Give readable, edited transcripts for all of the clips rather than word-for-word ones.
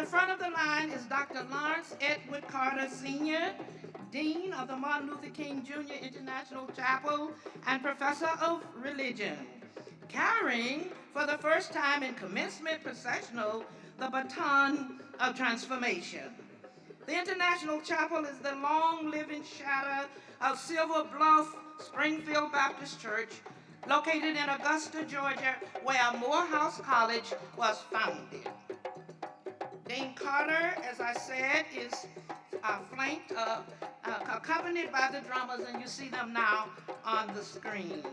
front of the line is Dr. Lawrence Edward Carter, Sr., Dean of the Martin Luther King Jr. International Chapel and Professor of Religion, carrying for the first time in commencement processional the baton of transformation. The International Chapel is the long-living shadow of Silver Bluff Springfield Baptist Church, located in Augusta, Georgia, where Morehouse College was founded. Dean Carter, as I said, is flanked, accompanied by the drummers, and you see them now on the screen.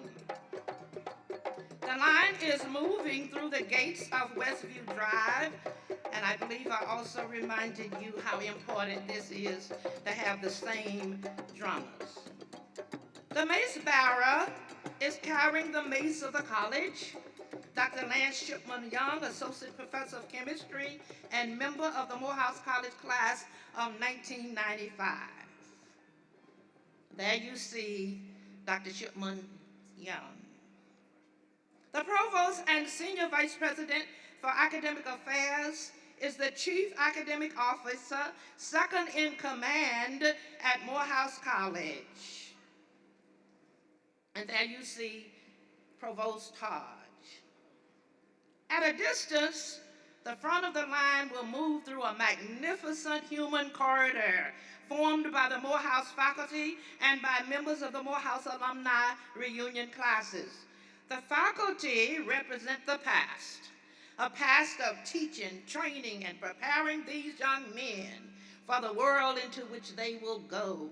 The line is moving through the gates of Westview Drive, and I believe I also reminded you how important this is to have the same drummers. The mace bearer is carrying the mace of the college, Dr. Lance Shipman Young, Associate Professor of Chemistry and member of the Morehouse College class of 1995. There you see Dr. Shipman Young. The Provost and Senior Vice President for Academic Affairs is the Chief Academic Officer, second in command at Morehouse College. And there you see Provost Hodge. At a distance, the front of the line will move through a magnificent human corridor formed by the Morehouse faculty and by members of the Morehouse Alumni reunion classes. The faculty represent the past, a past of teaching, training, and preparing these young men for the world into which they will go.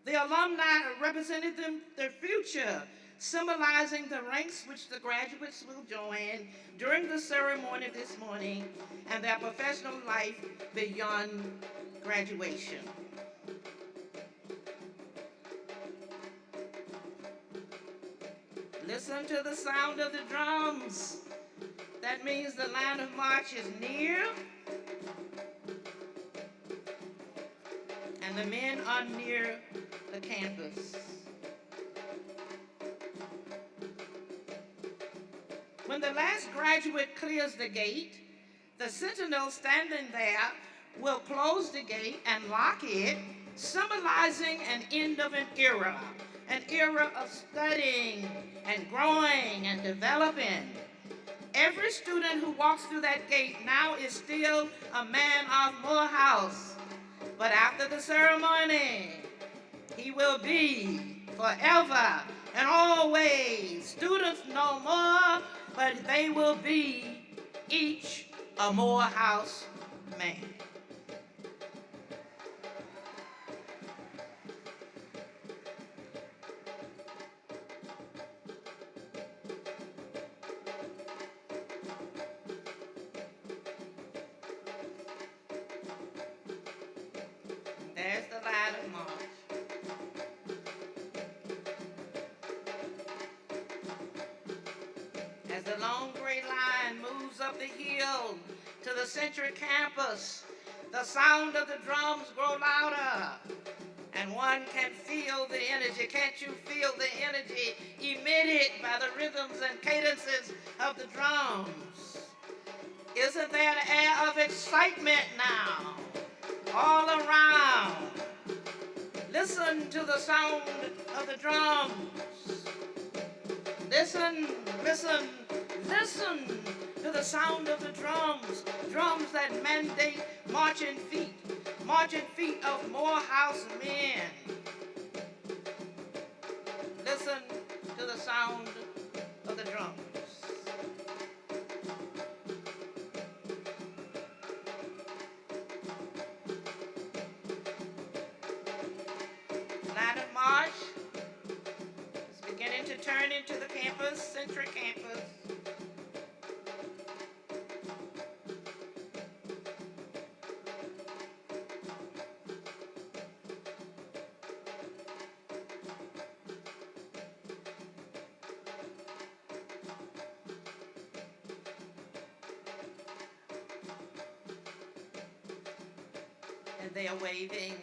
The alumni represented their future, symbolizing the ranks which the graduates will join during the ceremony this morning and their professional life beyond graduation. Listen to the sound of the drums. That means the line of march is near, and the men are near the campus. When the last graduate clears the gate, the sentinel standing there will close the gate and lock it, symbolizing an end of an era of studying and growing and developing. Every student who walks through that gate now is still a man of Morehouse, but after the ceremony, he will be forever and always students no more, but they will be each a Morehouse man. There's the line of march. As the long gray line moves up the hill to the central campus, the sound of the drums grow louder, and one can feel the energy. Can't you feel the energy emitted by the rhythms and cadences of the drums? Isn't there an air of excitement now all around? Listen to the sound of the drums. Listen, listen, listen to the sound of the drums. Drums that mandate marching feet of Morehouse men. Listen to the sound of the drums. Line of march is beginning to turn into the campus, central campus. And they are waving,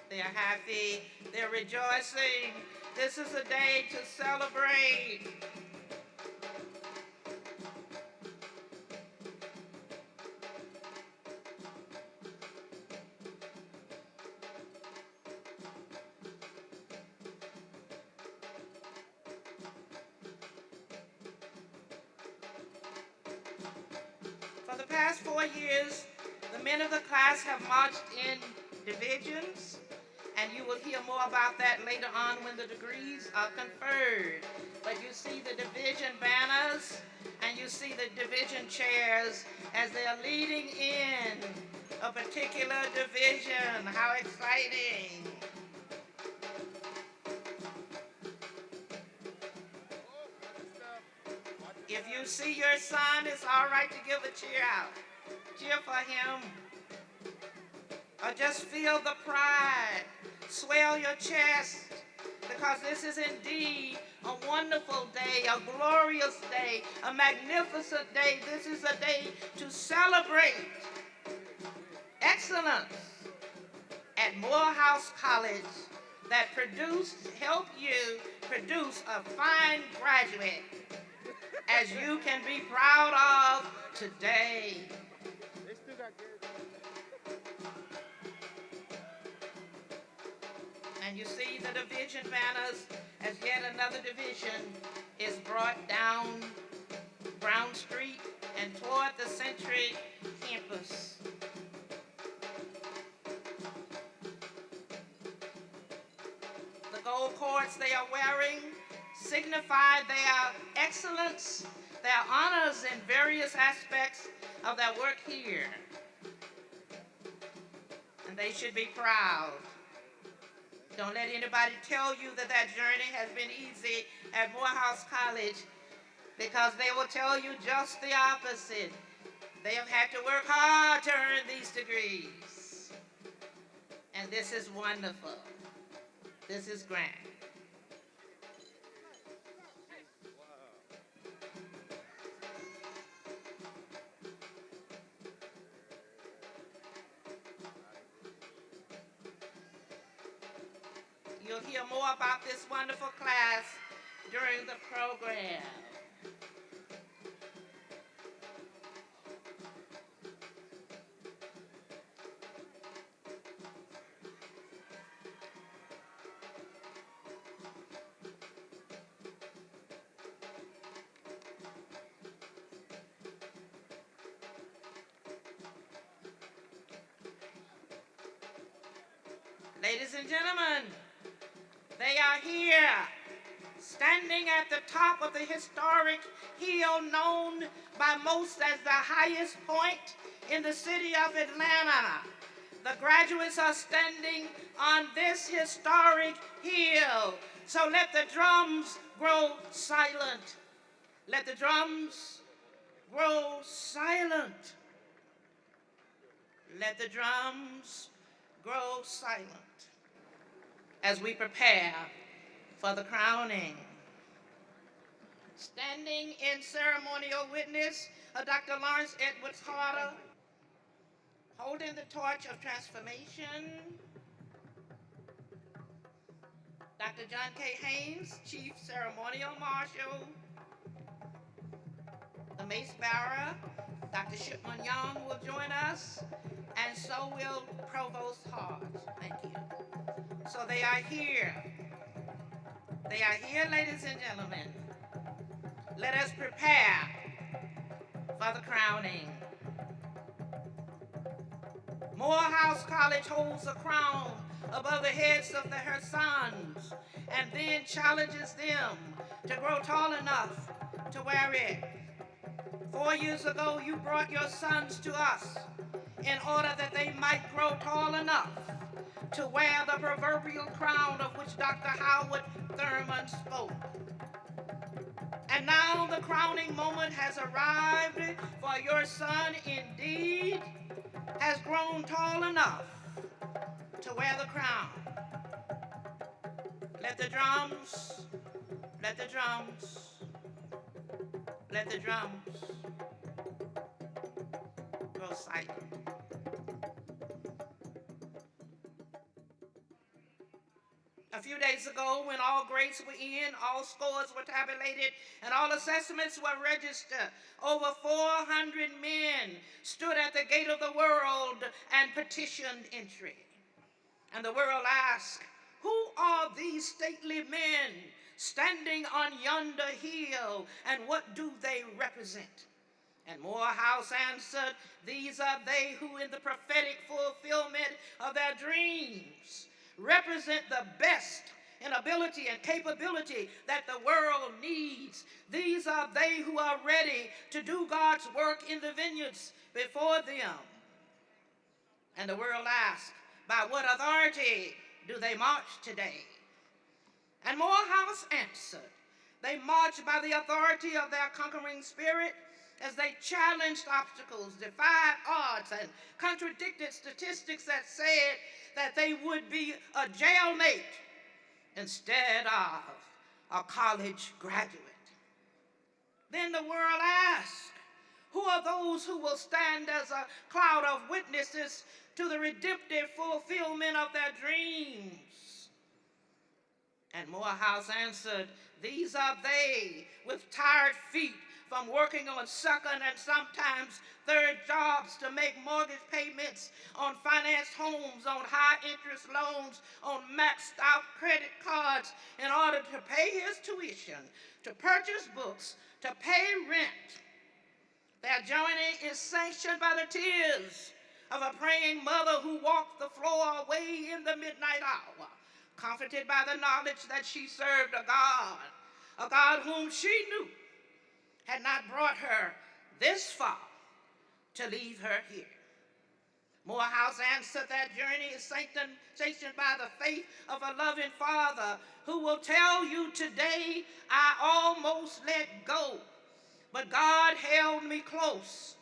they are happy, they're rejoicing. This is a day to celebrate. past 4 years, the men of the class have marched in divisions, and you will hear more about that later on when the degrees are conferred. But you see the division banners, and you see the division chairs as they are leading in a particular division. How exciting! If you see your son, it's all right to give a cheer out. Cheer for him. Or just feel the pride. Swell your chest, because this is indeed a wonderful day, a glorious day, a magnificent day. This is a day to celebrate excellence at Morehouse College that helped you produce a fine graduate as you can be proud of today. And you see the division banners as yet another division is brought down Brown Street and toward the Century campus. The gold cords they are wearing signify their excellence, their honors in various aspects of their work here. And they should be proud. Don't let anybody tell you that that journey has been easy at Morehouse College, because they will tell you just the opposite. They have had to work hard to earn these degrees. And this is wonderful. This is grand. You'll hear more about this wonderful class during the program. Ladies and gentlemen, they are here, standing at the top of the historic hill known by most as the highest point in the city of Atlanta. The graduates are standing on this historic hill. So let the drums grow silent. Let the drums grow silent. Let the drums grow silent as we prepare for the crowning. Standing in ceremonial witness of Dr. Lawrence Edwards Carter, holding the torch of transformation, Dr. John K. Haynes, Chief Ceremonial Marshal, the Mace Bearer, Dr. Shipman Young will join us, and so will Provost Hodge. Thank you. So they are here. They are here, ladies and gentlemen. Let us prepare for the crowning. Morehouse College holds a crown above the heads of her sons and then challenges them to grow tall enough to wear it. 4 years ago, you brought your sons to us in order that they might grow tall enough to wear the proverbial crown of which Dr. Howard Thurman spoke. And now the crowning moment has arrived, for your son indeed has grown tall enough to wear the crown. Let the drums, let the drums, let the drums grow silent. A few days ago, when all grades were in, all scores were tabulated, and all assessments were registered, over 400 men stood at the gate of the world and petitioned entry. And the world asked, who are these stately men standing on yonder hill, and what do they represent? And Morehouse answered, these are they who in the prophetic fulfillment of their dreams represent the best in ability and capability that the world needs. These are they who are ready to do God's work in the vineyards before them. And the world asked, by what authority do they march today? And Morehouse answered, they march by the authority of their conquering spirit as they challenged obstacles, defied odds, and contradicted statistics that said that they would be a jailmate instead of a college graduate. Then the world asked, who are those who will stand as a cloud of witnesses to the redemptive fulfillment of their dreams? And Morehouse answered, these are they with tired feet from working on second and sometimes third jobs to make mortgage payments on financed homes, on high-interest loans, on maxed-out credit cards in order to pay his tuition, to purchase books, to pay rent. Their journey is sanctioned by the tears of a praying mother who walked the floor away in the midnight hour, comforted by the knowledge that she served a God whom she knew had not brought her this far to leave her here. Morehouse answered that journey is sanctioned by the faith of a loving father who will tell you today, I almost let go, but God held me close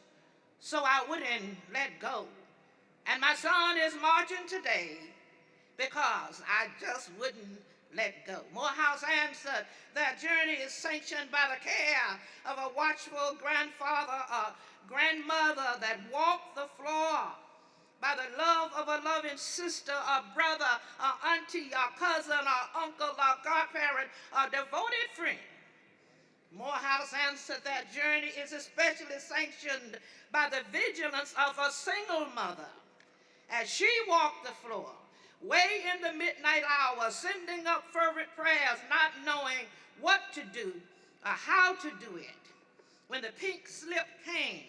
so I wouldn't let go. And my son is marching today because I just wouldn't let go. Morehouse answered that journey is sanctioned by the care of a watchful grandfather, a grandmother that walked the floor, by the love of a loving sister, a brother, a auntie, a cousin, a uncle, a godparent, a devoted friend. Morehouse answered that journey is especially sanctioned by the vigilance of a single mother as she walked the floor, way in the midnight hour, sending up fervent prayers, not knowing what to do or how to do it. When the pink slip came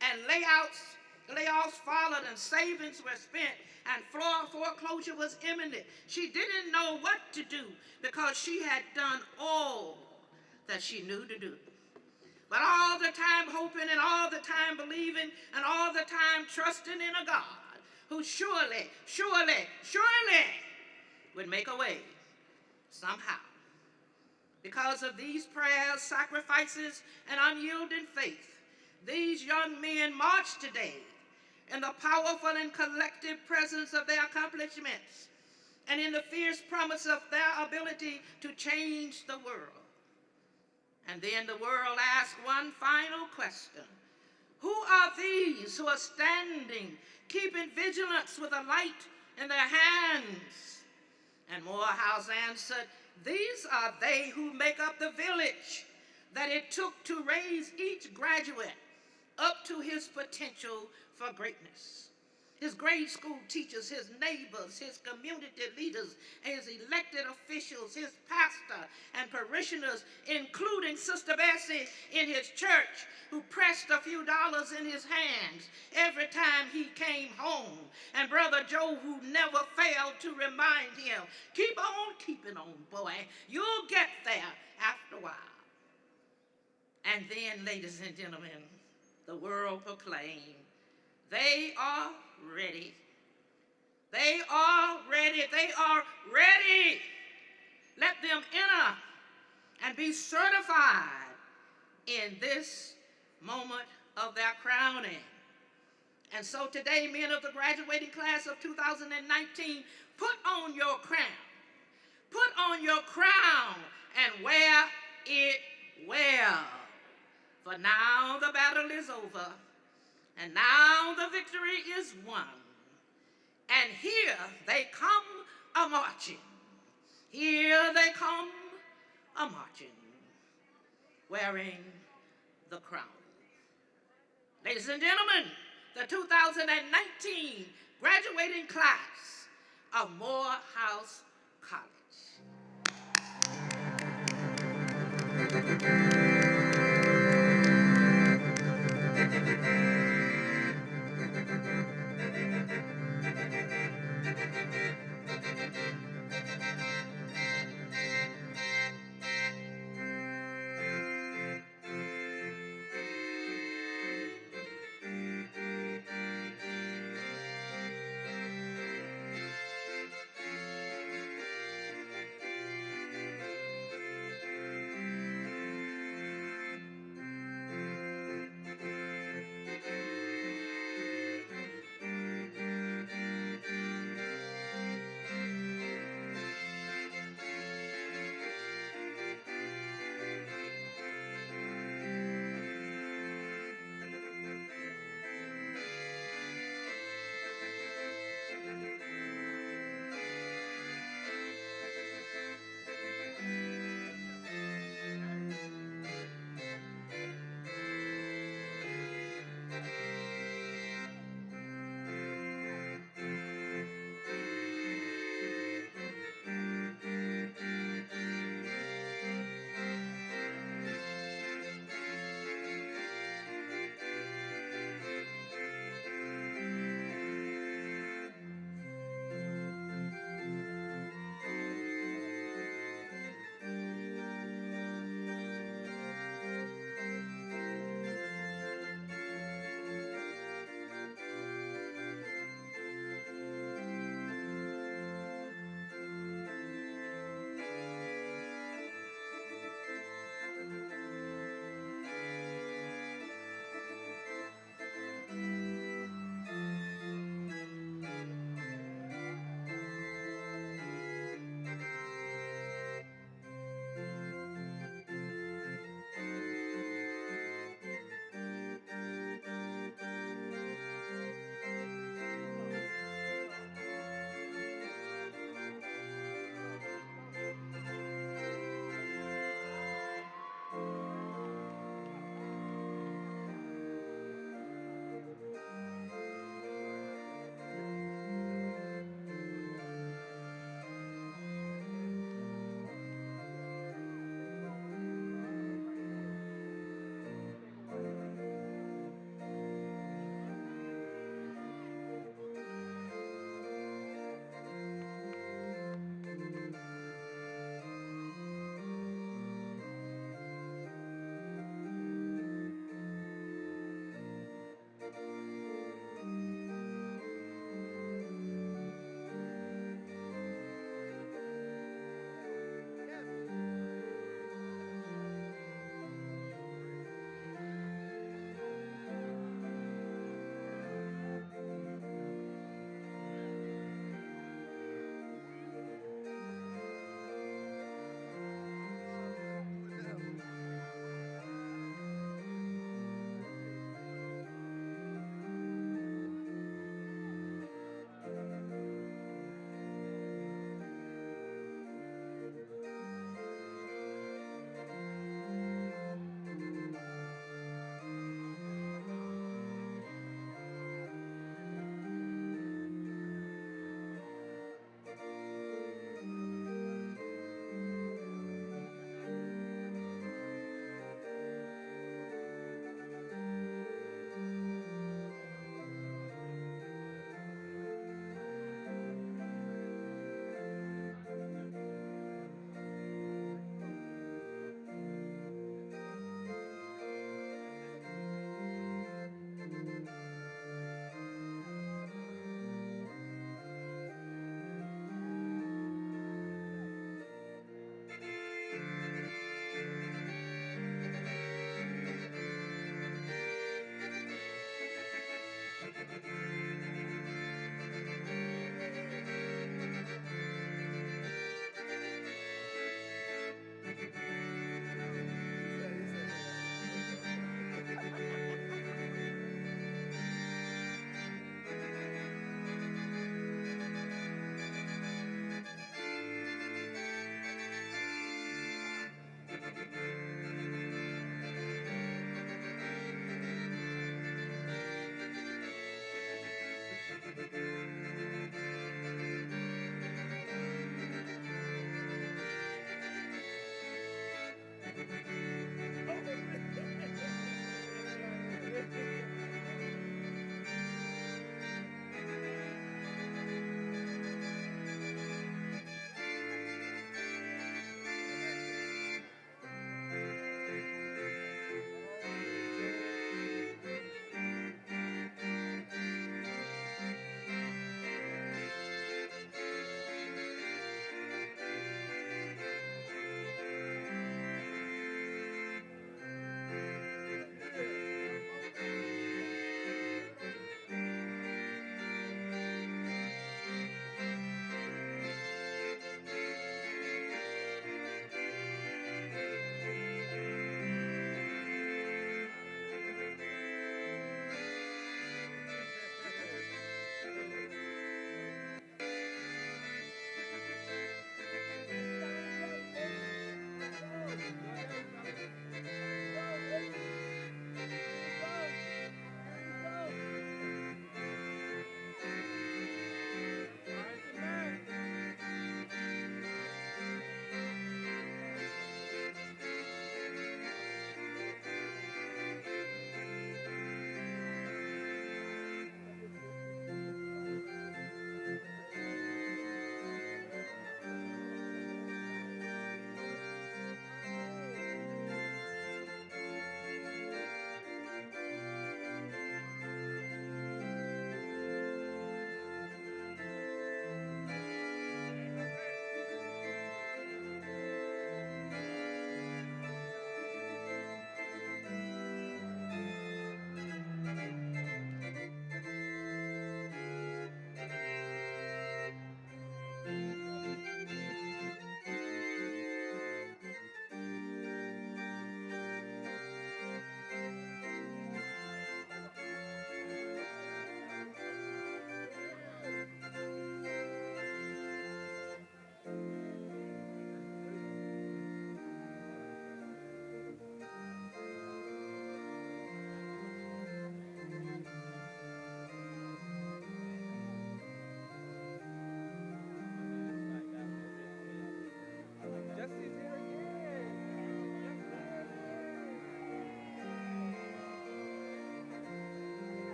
and layoffs followed and savings were spent and foreclosure was imminent, she didn't know what to do because she had done all that she knew to do. But all the time hoping and all the time believing and all the time trusting in a God who surely would make a way somehow. Because of these prayers, sacrifices, and unyielding faith, these young men march today in the powerful and collective presence of their accomplishments and in the fierce promise of their ability to change the world. And then the world asks one final question. Who are these who are standing, keeping vigilance with a light in their hands? And Morehouse answered, these are they who make up the village that it took to raise each graduate up to his potential for greatness. His grade school teachers, his neighbors, his community leaders, his elected officials, his pastor and parishioners, including Sister Bessie in his church, who pressed a few dollars in his hands every time he came home, and Brother Joe, who never failed to remind him, keep on keeping on, boy. You'll get there after a while. And then, ladies and gentlemen, the world proclaimed, they are ready. They are ready. They are ready. Let them enter and be certified in this moment of their crowning. And so today, men of the graduating class of 2019, put on your crown. Put on your crown and wear it well. For now the battle is over. And now the victory is won. And here they come a-marching. Here they come a-marching, wearing the crown. Ladies and gentlemen, the 2019 graduating class of Morehouse College.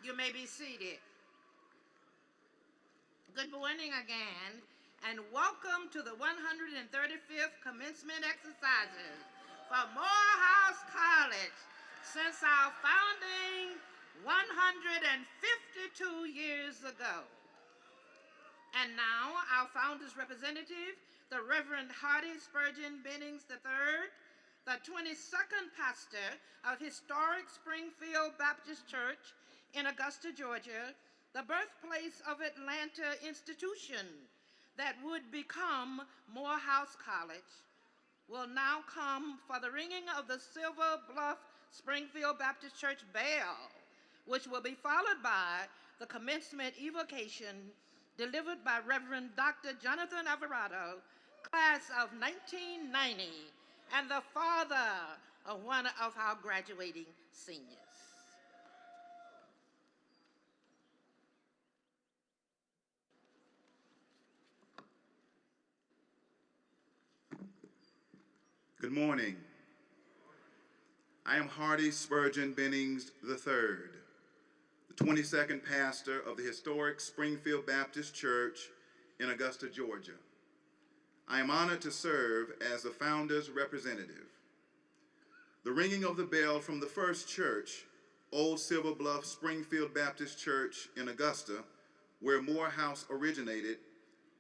You may be seated. Good morning again, and welcome to the 135th commencement exercises for Morehouse College since our founding 152 years ago. And now, our founder's representative, the Reverend Hardy Spurgeon Bennings III, the 22nd pastor of historic Springfield Baptist Church in Augusta, Georgia, the birthplace of Atlanta institution that would become Morehouse College, will now come for the ringing of the Silver Bluff Springfield Baptist Church bell, which will be followed by the commencement evocation delivered by Reverend Dr. Jonathan Alvarado, class of 1990, and the father of one of our graduating seniors. Good morning. I am Hardy Spurgeon Bennings III, the 22nd pastor of the historic Springfield Baptist Church in Augusta, Georgia. I am honored to serve as the founder's representative. The ringing of the bell from the first church, Old Silver Bluff Springfield Baptist Church in Augusta, where Morehouse originated,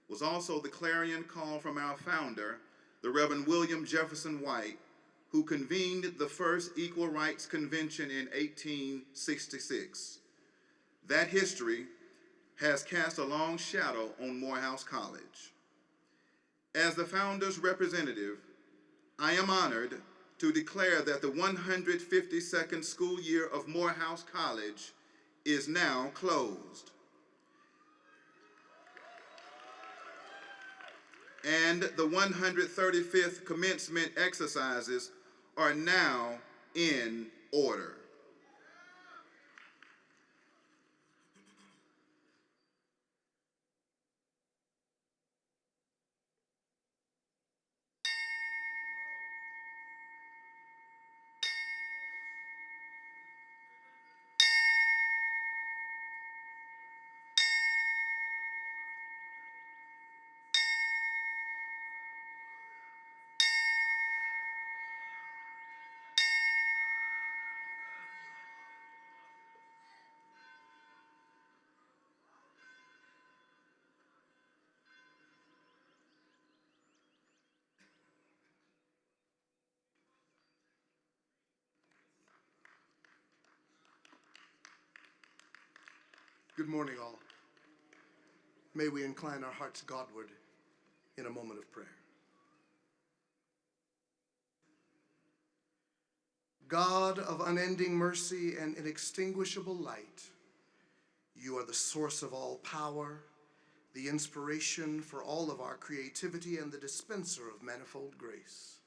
was also the clarion call from our founder, the Reverend William Jefferson White, who convened the first Equal Rights Convention in 1866. That history has cast a long shadow on Morehouse College. As the founder's representative, I am honored to declare that the 152nd school year of Morehouse College is now closed. and the 135th commencement exercises are now in order. Good morning, all. May we incline our hearts Godward in a moment of prayer. God of unending mercy and inextinguishable light, you are the source of all power, the inspiration for all of our creativity, and the dispenser of manifold grace.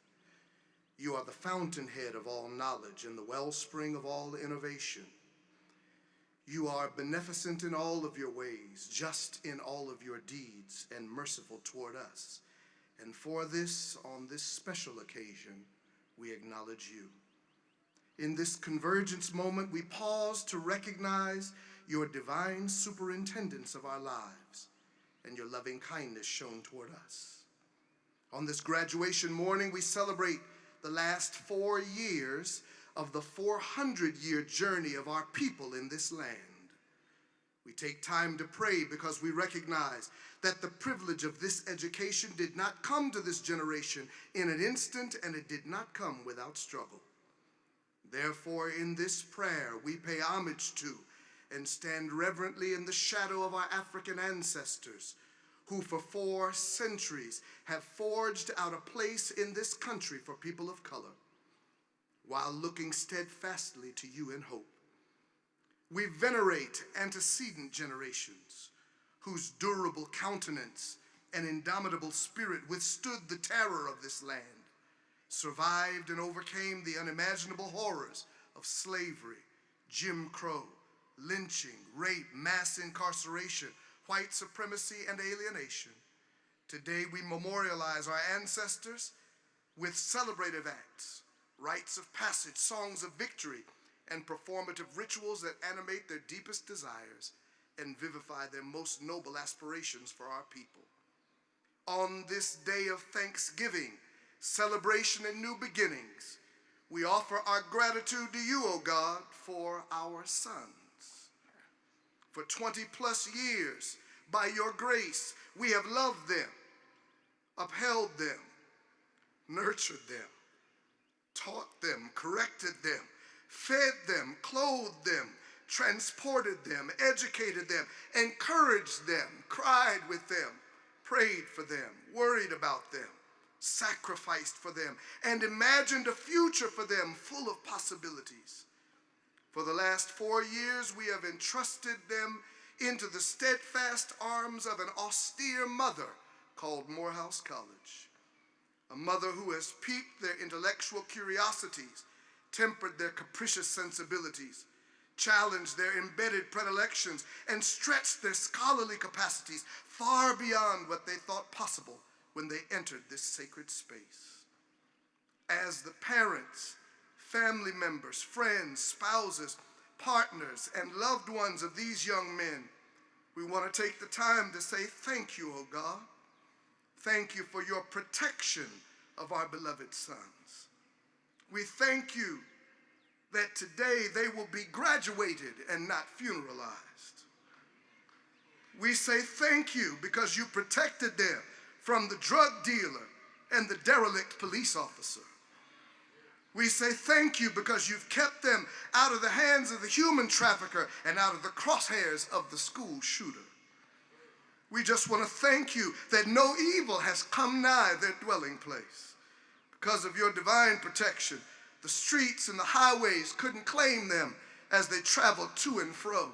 You are the fountainhead of all knowledge and the wellspring of all innovation. You are beneficent in all of your ways, just in all of your deeds, and merciful toward us. And for this, on this special occasion, we acknowledge you. In this convergence moment, we pause to recognize your divine superintendence of our lives and your loving kindness shown toward us. On this graduation morning, we celebrate the last 4 years of the 400-year journey of our people in this land. We take time to pray because we recognize that the privilege of this education did not come to this generation in an instant, and it did not come without struggle. Therefore, in this prayer, we pay homage to and stand reverently in the shadow of our African ancestors, who for 4 centuries have forged out a place in this country for people of color, while looking steadfastly to you in hope. We venerate antecedent generations whose durable countenance and indomitable spirit withstood the terror of this land, survived and overcame the unimaginable horrors of slavery, Jim Crow, lynching, rape, mass incarceration, white supremacy, and alienation. Today we memorialize our ancestors with celebrative acts, rites of passage, songs of victory, and performative rituals that animate their deepest desires and vivify their most noble aspirations for our people. On this day of thanksgiving, celebration, and new beginnings, we offer our gratitude to you, O God, for our sons. For 20+ years, by your grace, we have loved them, upheld them, nurtured them, taught them, corrected them, fed them, clothed them, transported them, educated them, encouraged them, cried with them, prayed for them, worried about them, sacrificed for them, and imagined a future for them full of possibilities. For the last 4 years, we have entrusted them into the steadfast arms of an austere mother called Morehouse College, a mother who has piqued their intellectual curiosities, tempered their capricious sensibilities, challenged their embedded predilections, and stretched their scholarly capacities far beyond what they thought possible when they entered this sacred space. As the parents, family members, friends, spouses, partners, and loved ones of these young men, we want to take the time to say thank you, O God. Thank you for your protection of our beloved sons. We thank you that today they will be graduated and not funeralized. We say thank you because you protected them from the drug dealer and the derelict police officer. We say thank you because you've kept them out of the hands of the human trafficker and out of the crosshairs of the school shooter. We just want to thank you that no evil has come nigh their dwelling place. Because of your divine protection, the streets and the highways couldn't claim them as they traveled to and fro.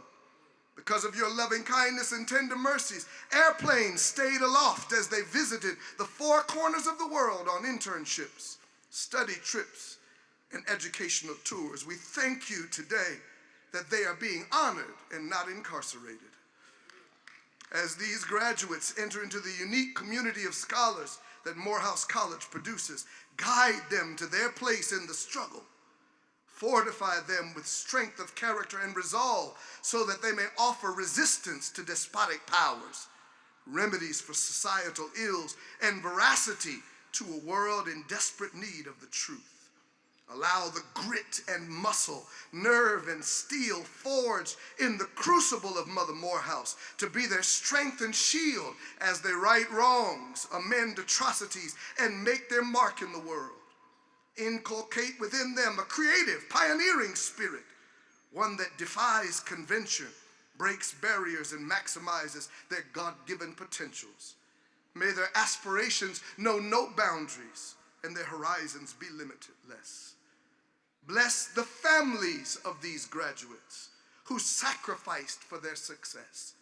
Because of your loving kindness and tender mercies, airplanes stayed aloft as they visited the four corners of the world on internships, study trips, and educational tours. We thank you today that they are being honored and not incarcerated. As these graduates enter into the unique community of scholars that Morehouse College produces, guide them to their place in the struggle. Fortify them with strength of character and resolve so that they may offer resistance to despotic powers, remedies for societal ills, and veracity to a world in desperate need of the truth. Allow the grit and muscle, nerve and steel forged in the crucible of Mother Morehouse to be their strength and shield as they right wrongs, amend atrocities, and make their mark in the world. Inculcate within them a creative, pioneering spirit, one that defies convention, breaks barriers, and maximizes their God-given potentials. May their aspirations know no boundaries and their horizons be limitless. Bless the families of these graduates who sacrificed for their success.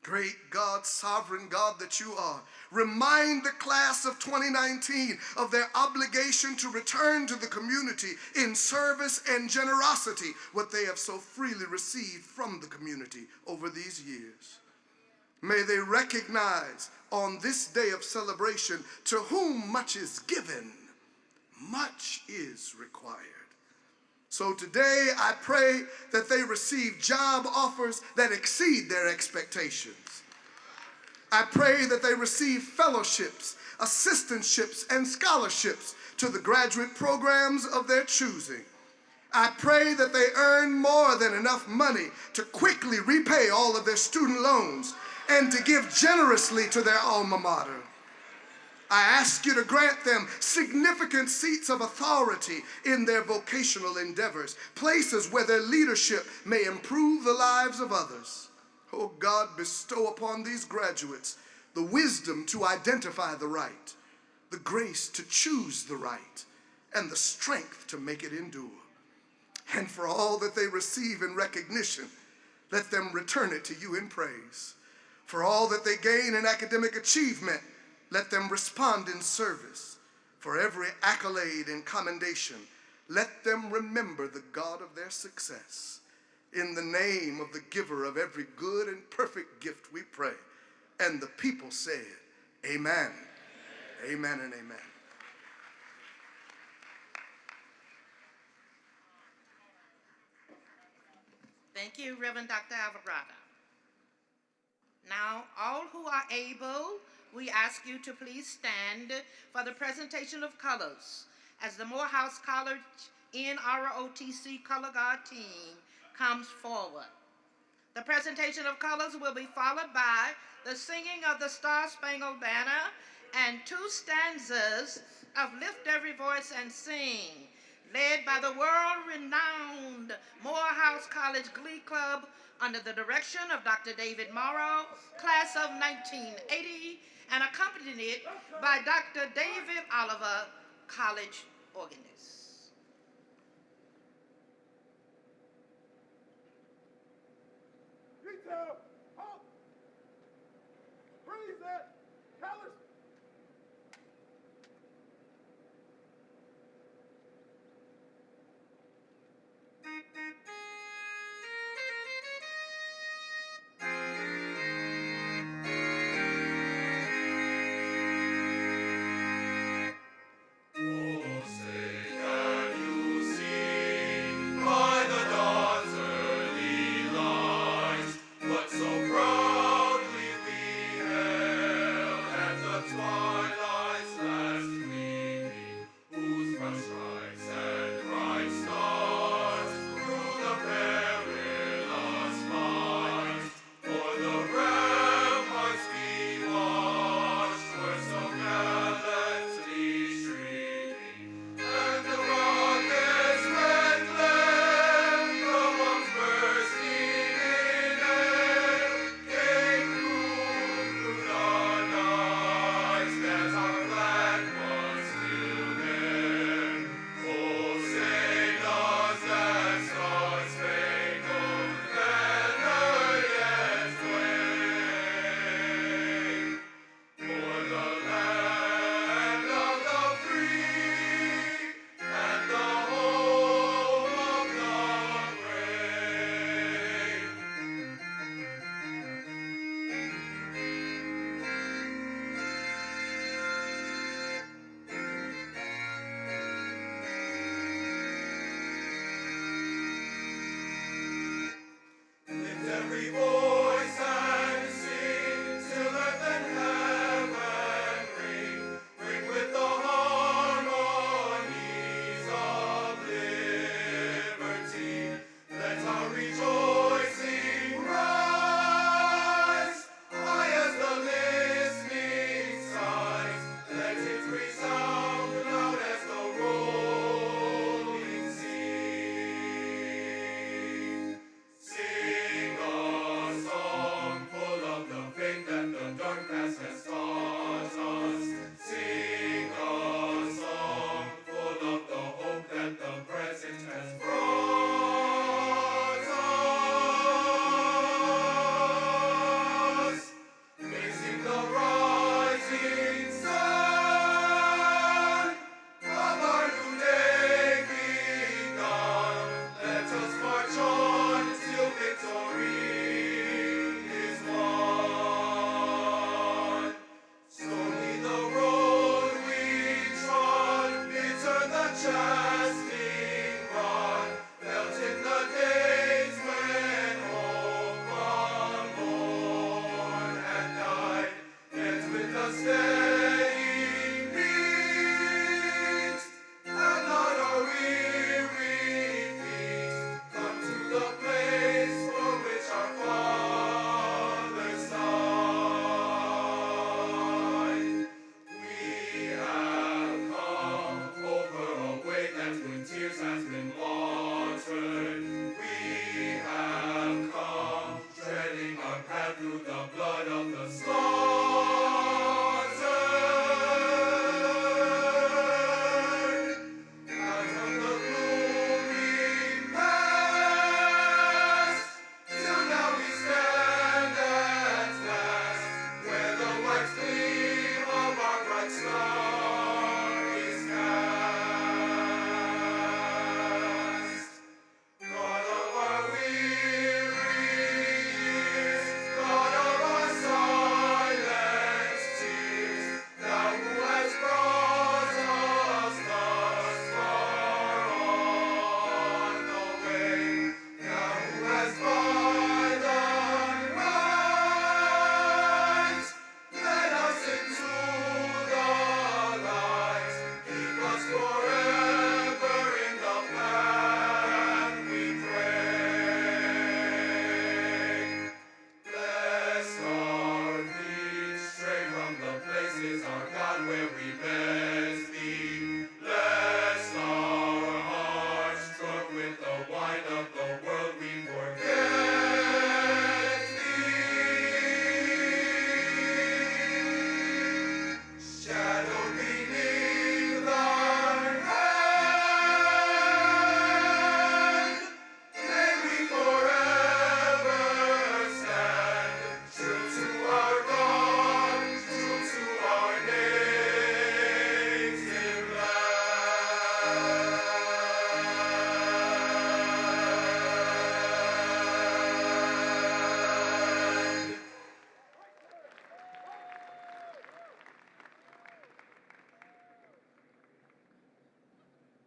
Great God, sovereign God that you are, remind the class of 2019 of their obligation to return to the community in service and generosity, what they have so freely received from the community over these years. May they recognize on this day of celebration, to whom much is given, much is required. So today I pray that they receive job offers that exceed their expectations. I pray that they receive fellowships, assistantships, and scholarships to the graduate programs of their choosing. I pray that they earn more than enough money to quickly repay all of their student loans and to give generously to their alma mater. I ask you to grant them significant seats of authority in their vocational endeavors, places where their leadership may improve the lives of others. Oh God, bestow upon these graduates the wisdom to identify the right, the grace to choose the right, and the strength to make it endure. And for all that they receive in recognition, let them return it to you in praise. For all that they gain in academic achievement, let them respond in service. For every accolade and commendation, let them remember the God of their success. In the name of the giver of every good and perfect gift we pray. And the people said, amen. Amen and amen. Thank you, Reverend Dr. Alvarado. Now, all who are able, we ask you to please stand for the presentation of colors as the Morehouse College NROTC Color Guard team comes forward. The presentation of colors will be followed by the singing of the Star-Spangled Banner and 2 stanzas of Lift Every Voice and Sing, led by the world-renowned Morehouse College Glee Club under the direction of Dr. David Morrow, class of 1980, and accompanied by Dr. David Oliver, college organist. Detail, halt, freeze it, colors. So proudly we hailed at the is our God where we best be. Lest our hearts drunk with the wine of the world we forget thee. Shadow beneath thy hand, may we forever stand true to our God, true to our native land.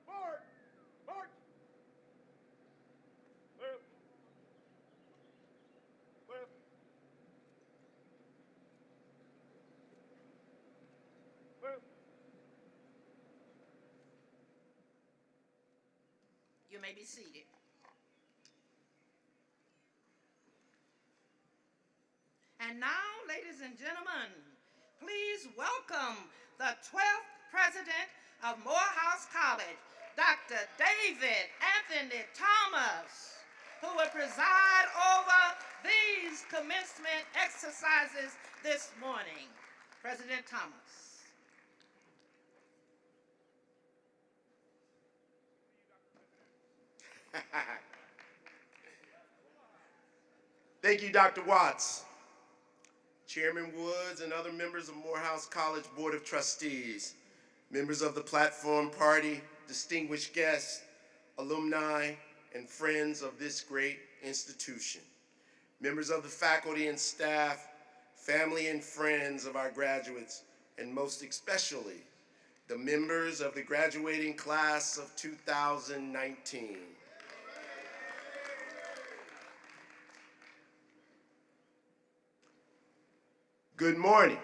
March! March! Left. Left. Left. You may be seated. And now, ladies and gentlemen, please welcome the 12th president of Morehouse College, Dr. David Anthony Thomas, who will preside over these commencement exercises this morning. President Thomas. Thank you, Dr. Watts, Chairman Woods, and other members of Morehouse College Board of Trustees, members of the Platform Party, distinguished guests, alumni, and friends of this great institution, members of the faculty and staff, family and friends of our graduates, and most especially, the members of the graduating class of 2019. Good morning.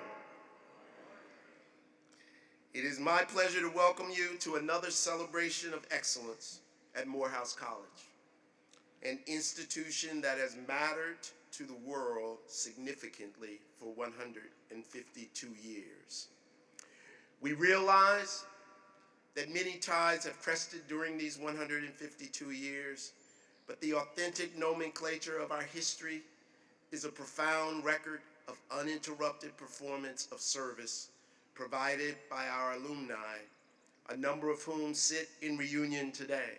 It is my pleasure to welcome you to another celebration of excellence at Morehouse College, an institution that has mattered to the world significantly for 152 years. We realize that many tides have crested during these 152 years, but the authentic nomenclature of our history is a profound record of uninterrupted performance of service provided by our alumni, a number of whom sit in reunion today.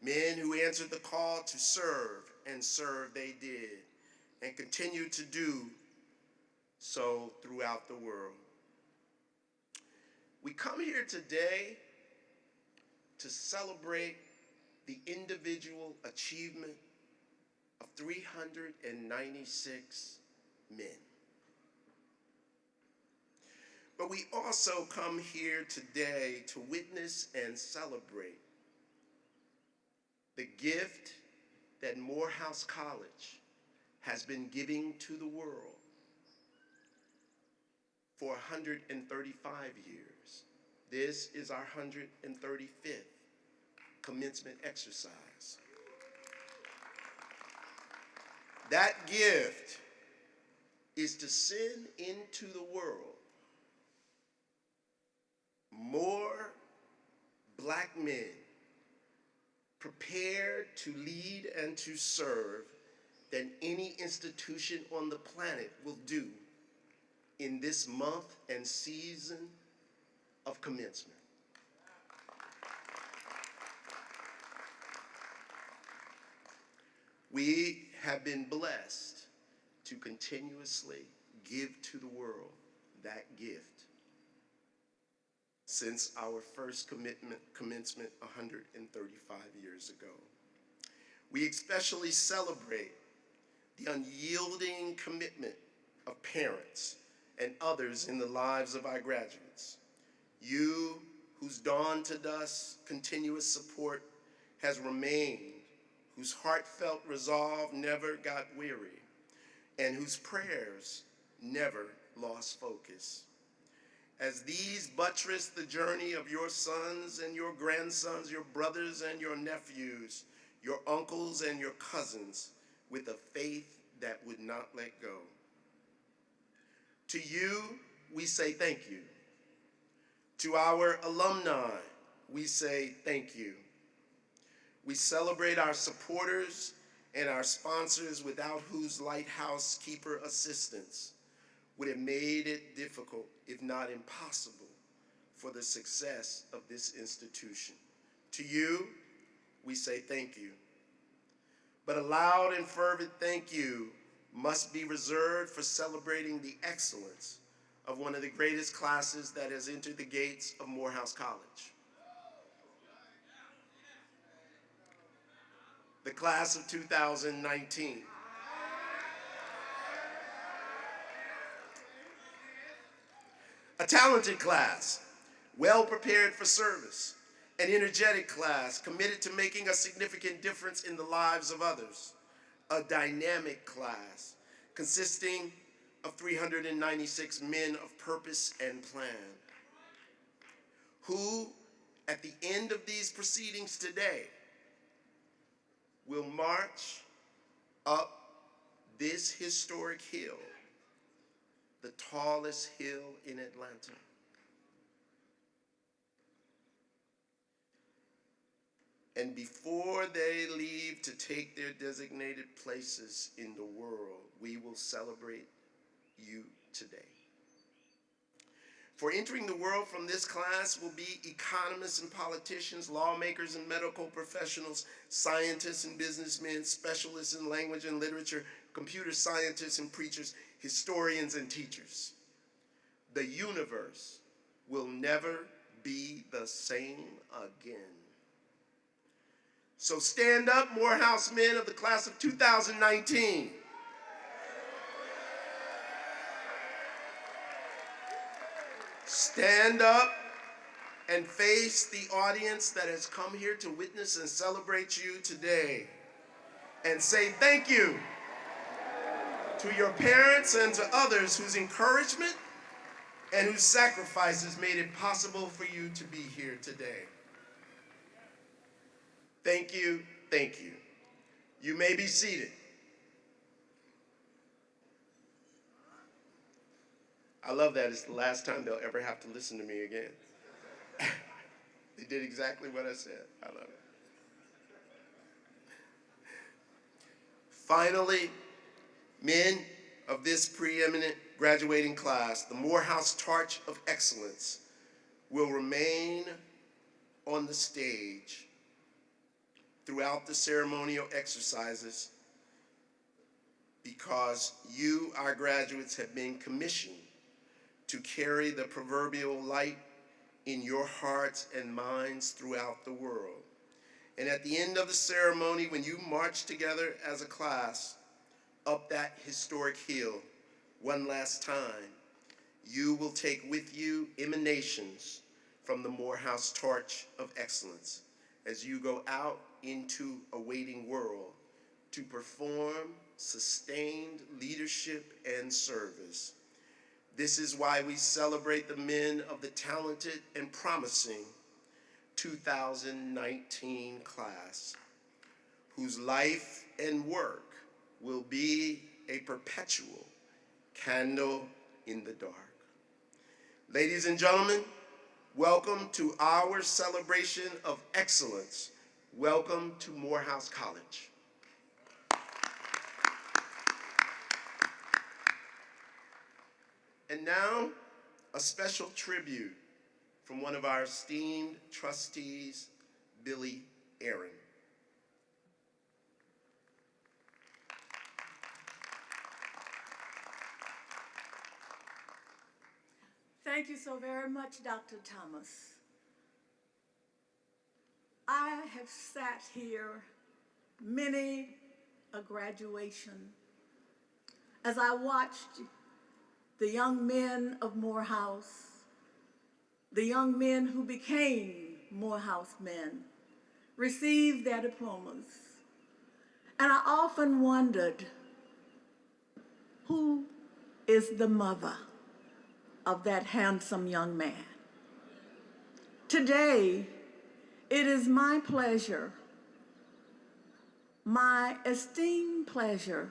Men who answered the call to serve, and serve they did, and continue to do so throughout the world. We come here today to celebrate the individual achievement of 396 men. But we also come here today to witness and celebrate the gift that Morehouse College has been giving to the world for 135 years. This is our 135th commencement exercise. That gift is to send into the world more Black men prepared to lead and to serve than any institution on the planet will do in this month and season of commencement. We have been blessed to continuously give to the world that gift since our first commencement 135 years ago. We especially celebrate the unyielding commitment of parents and others in the lives of our graduates. You, whose dawn to dusk continuous support has remained, whose heartfelt resolve never got weary, and whose prayers never lost focus. As these buttress the journey of your sons and your grandsons, your brothers and your nephews, your uncles and your cousins, with a faith that would not let go. To you, we say thank you. To our alumni, we say thank you. We celebrate our supporters and our sponsors, without whose lighthouse keeper assistance would have made it difficult, if not impossible, for the success of this institution. To you, we say thank you. But a loud and fervent thank you must be reserved for celebrating the excellence of one of the greatest classes that has entered the gates of Morehouse College. The class of 2019. A talented class, well prepared for service, an energetic class committed to making a significant difference in the lives of others, a dynamic class consisting of 396 men of purpose and plan, who, at the end of these proceedings today, will march up this historic hill, the tallest hill in Atlanta. And before they leave to take their designated places in the world, we will celebrate you today. For entering the world from this class will be economists and politicians, lawmakers and medical professionals, scientists and businessmen, specialists in language and literature, computer scientists and preachers, historians and teachers. The universe will never be the same again. So stand up, Morehouse men of the class of 2019. Stand up and face the audience that has come here to witness and celebrate you today. And say thank you to your parents and to others whose encouragement and whose sacrifices made it possible for you to be here today. Thank you, thank you. You may be seated. I love that it's the last time they'll ever have to listen to me again. They did exactly what I said. I love it. Finally, men of this preeminent graduating class, the Morehouse Torch of Excellence will remain on the stage throughout the ceremonial exercises because you, our graduates, have been commissioned to carry the proverbial light in your hearts and minds throughout the world. And at the end of the ceremony, when you march together as a class up that historic hill one last time, you will take with you emanations from the Morehouse Torch of Excellence as you go out into a waiting world to perform sustained leadership and service. This is why we celebrate the men of the talented and promising 2019 class, whose life and work will be a perpetual candle in the dark. Ladies and gentlemen, welcome to our celebration of excellence. Welcome to Morehouse College. And now, a special tribute from one of our esteemed trustees, Billy Aaron. Thank you so very much, Dr. Thomas. I have sat here many a graduation as I watched the young men of Morehouse, the young men who became Morehouse men, receive their diplomas. And I often wondered, who is the mother of that handsome young man? Today, it is my pleasure, my esteemed pleasure,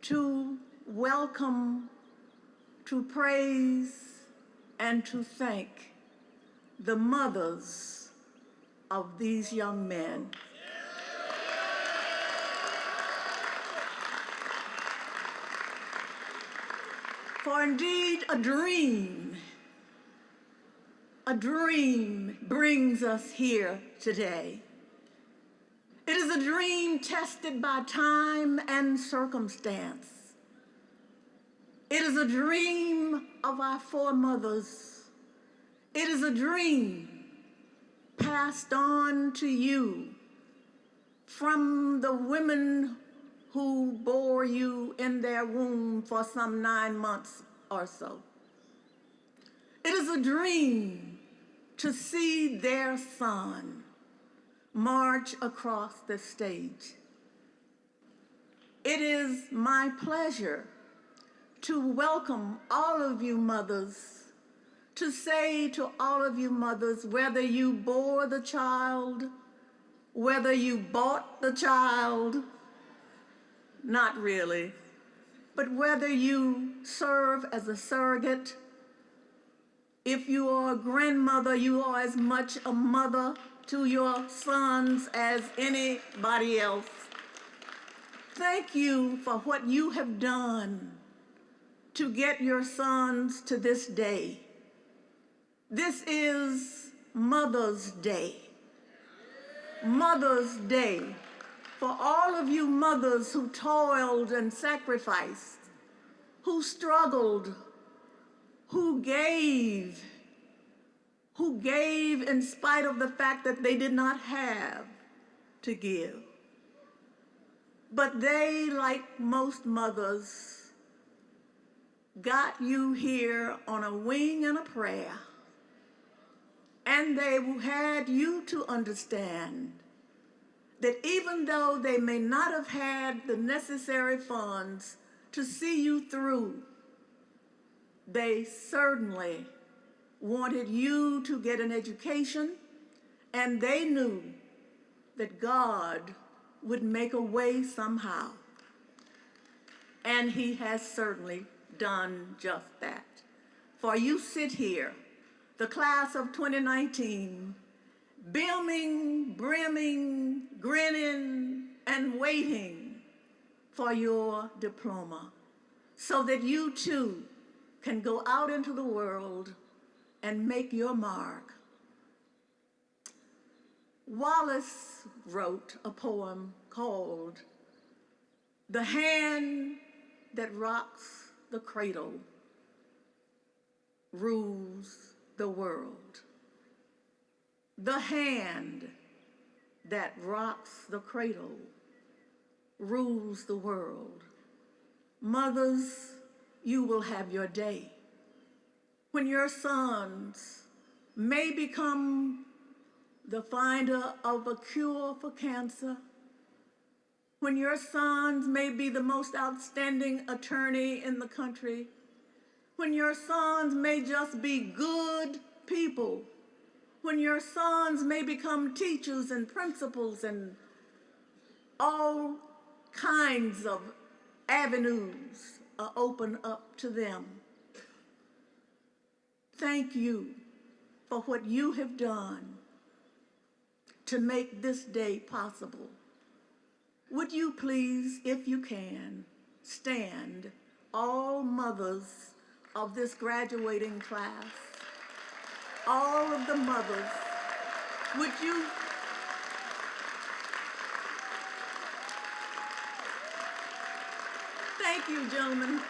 to welcome to praise and to thank the mothers of these young men. For indeed, a dream brings us here today. It is a dream tested by time and circumstance. It is a dream of our foremothers. It is a dream passed on to you from the women who bore you in their womb for some 9 months or so. It is a dream to see their son march across the stage. It is my pleasure to welcome all of you mothers, to say to all of you mothers, whether you bore the child, whether you bought the child, not really, but whether you serve as a surrogate, if you are a grandmother, you are as much a mother to your sons as anybody else. Thank you for what you have done to get your sons to this day. This is Mother's Day. Mother's Day for all of you mothers who toiled and sacrificed, who struggled, who gave in spite of the fact that they did not have to give. But they, like most mothers, got you here on a wing and a prayer. And they had you to understand that even though they may not have had the necessary funds to see you through, they certainly wanted you to get an education, and they knew that God would make a way somehow. And he has certainly done just that. For you sit here, the class of 2019, beaming, brimming, grinning, and waiting for your diploma, so that you too can go out into the world and make your mark. Wallace wrote a poem called "The Hand That Rocks the Cradle Rules the World." The hand that rocks the cradle rules the world. Mothers, you will have your day when your sons may become the finder of a cure for cancer, when your sons may be the most outstanding attorney in the country, when your sons may just be good people, when your sons may become teachers and principals and all kinds of avenues are open up to them. Thank you for what you have done to make this day possible. Would you please, if you can, stand, all mothers of this graduating class, all of the mothers, would you thank you, gentlemen.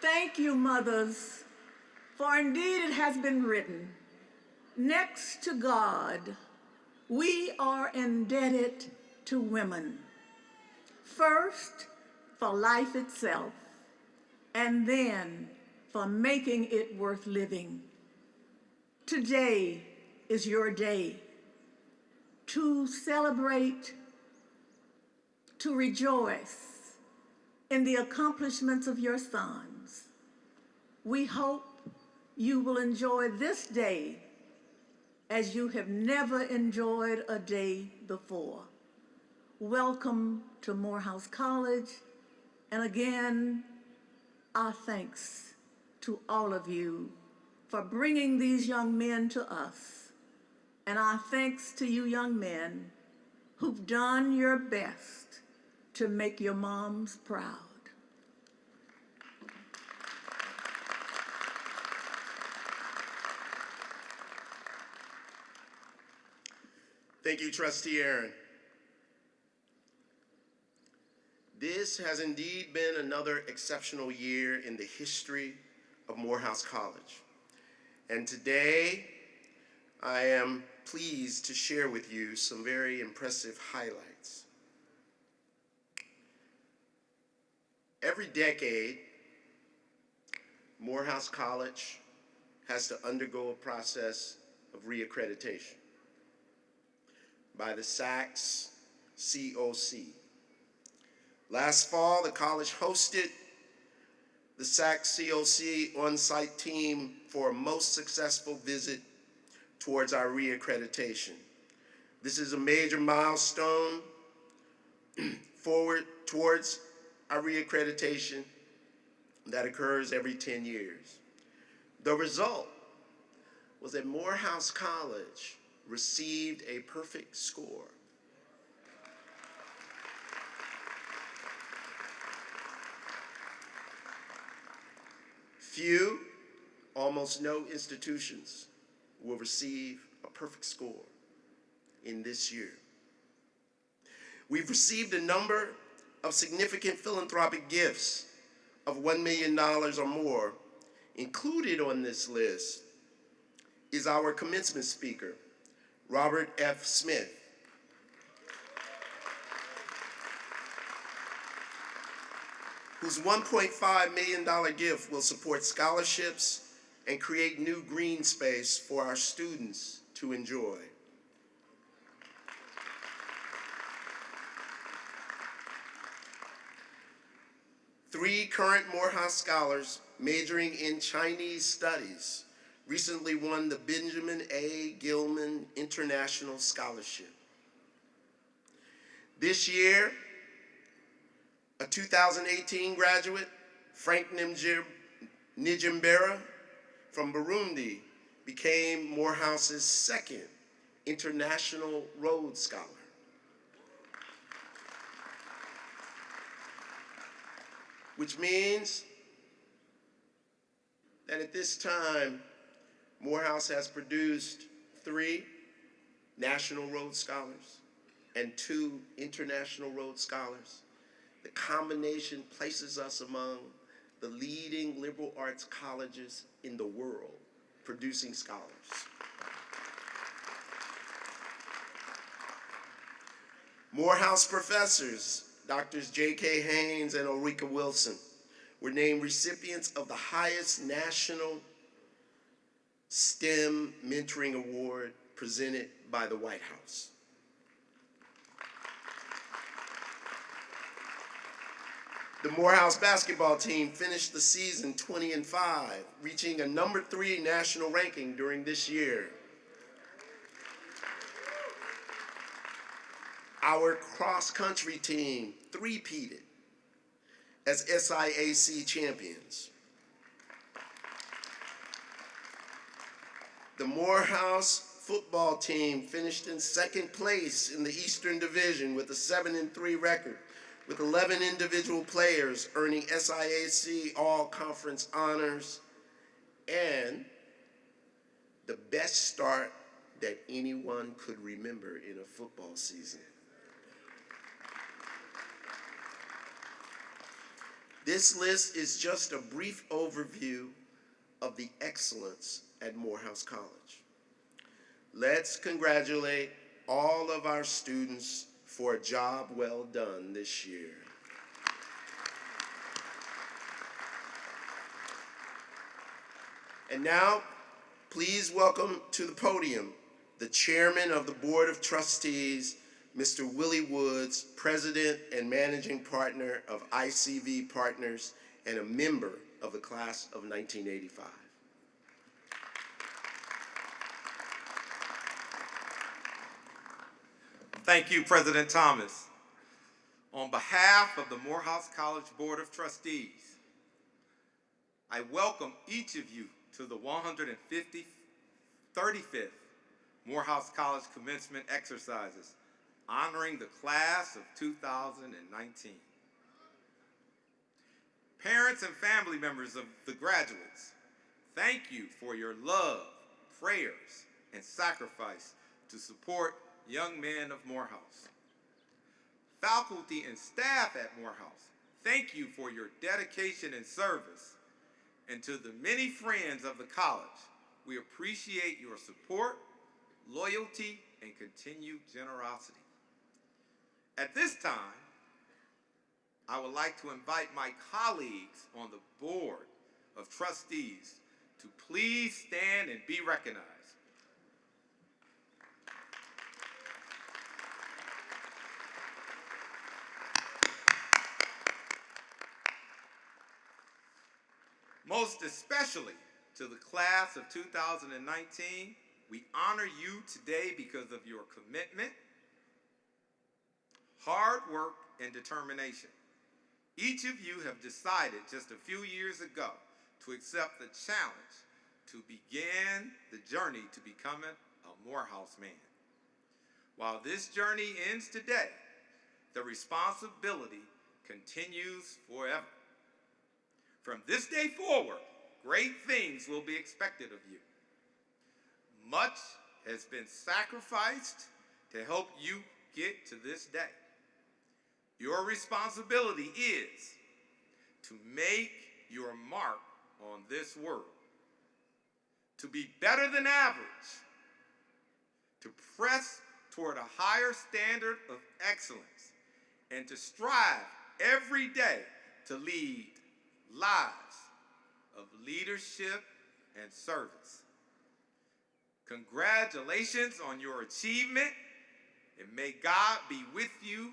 Thank you, mothers, for indeed it has been written, next to God, we are indebted to women. First, for life itself, and then for making it worth living. Today is your day to celebrate, to rejoice in the accomplishments of your sons. We hope you will enjoy this day as you have never enjoyed a day before. welcome to Morehouse College, and again, our thanks to all of you for bringing these young men to us, and our thanks to you young men who've done your best to make your moms proud. Thank you, Trustee Aaron. This has indeed been another exceptional year in the history of Morehouse College. And today, I am pleased to share with you some very impressive highlights. Every decade, Morehouse College has to undergo a process of reaccreditation by the SACS COC. Last fall, the college hosted the SACS COC on-site team for a most successful visit towards our reaccreditation. This is a major milestone forward towards our reaccreditation that occurs every 10 years. The result was that Morehouse College received a perfect score. Few, almost no institutions will receive a perfect score in this year. We've received a number of significant philanthropic gifts of $1 million or more. Included on this list is our commencement speaker, Robert F. Smith. Whose $1.5 million gift will support scholarships and create new green space for our students to enjoy. Three current Morehouse scholars majoring in Chinese studies recently won the Benjamin A. Gilman International Scholarship. This year, a 2018 graduate, Frank Nijimbera from Burundi, became Morehouse's second International Rhodes Scholar. Which means that at this time, Morehouse has produced 3 National Rhodes Scholars and 2 International Rhodes Scholars. The combination places us among the leading liberal arts colleges in the world producing scholars. Morehouse professors, Drs. J.K. Haynes and Ulrika Wilson, were named recipients of the highest national STEM Mentoring Award presented by the White House. The Morehouse basketball team finished the season 20-5, reaching a number 3 national ranking during this year. Our cross-country team three-peated as SIAC champions. The Morehouse football team finished in 2nd place in the Eastern Division with a 7-3 record, with 11 individual players earning SIAC all-conference honors and the best start that anyone could remember in a football season. This list is just a brief overview of the excellence at Morehouse College. Let's congratulate all of our students for a job well done this year. And now, please welcome to the podium the chairman of the Board of Trustees, Mr. Willie Woods, president and managing partner of ICV Partners and a member of the class of 1985. Thank you, President Thomas. On behalf of the Morehouse College Board of Trustees, I welcome each of you to the 135th Morehouse College Commencement Exercises, honoring the class of 2019. Parents and family members of the graduates, thank you for your love, prayers, and sacrifice to support young men of Morehouse. Faculty and staff at Morehouse, thank you for your dedication and service. And to the many friends of the college, we appreciate your support, loyalty, and continued generosity. At this time, I would like to invite my colleagues on the Board of Trustees to please stand and be recognized. Most especially to the class of 2019, we honor you today because of your commitment, hard work, and determination. Each of you have decided just a few years ago to accept the challenge to begin the journey to becoming a Morehouse man. While this journey ends today, the responsibility continues forever. From this day forward, great things will be expected of you. Much has been sacrificed to help you get to this day. Your responsibility is to make your mark on this world, to be better than average, to press toward a higher standard of excellence, and to strive every day to lead lives of leadership and service. Congratulations on your achievement, and may God be with you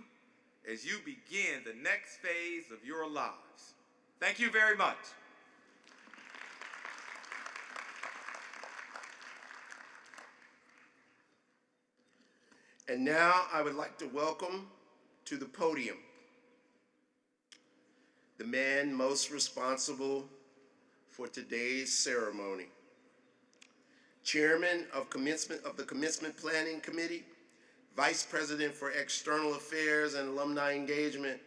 as you begin the next phase of your lives. Thank you very much. And now I would like to welcome to the podium the man most responsible for today's ceremony. Chairman of the Commencement Planning Committee, Vice President for External Affairs and Alumni Engagement,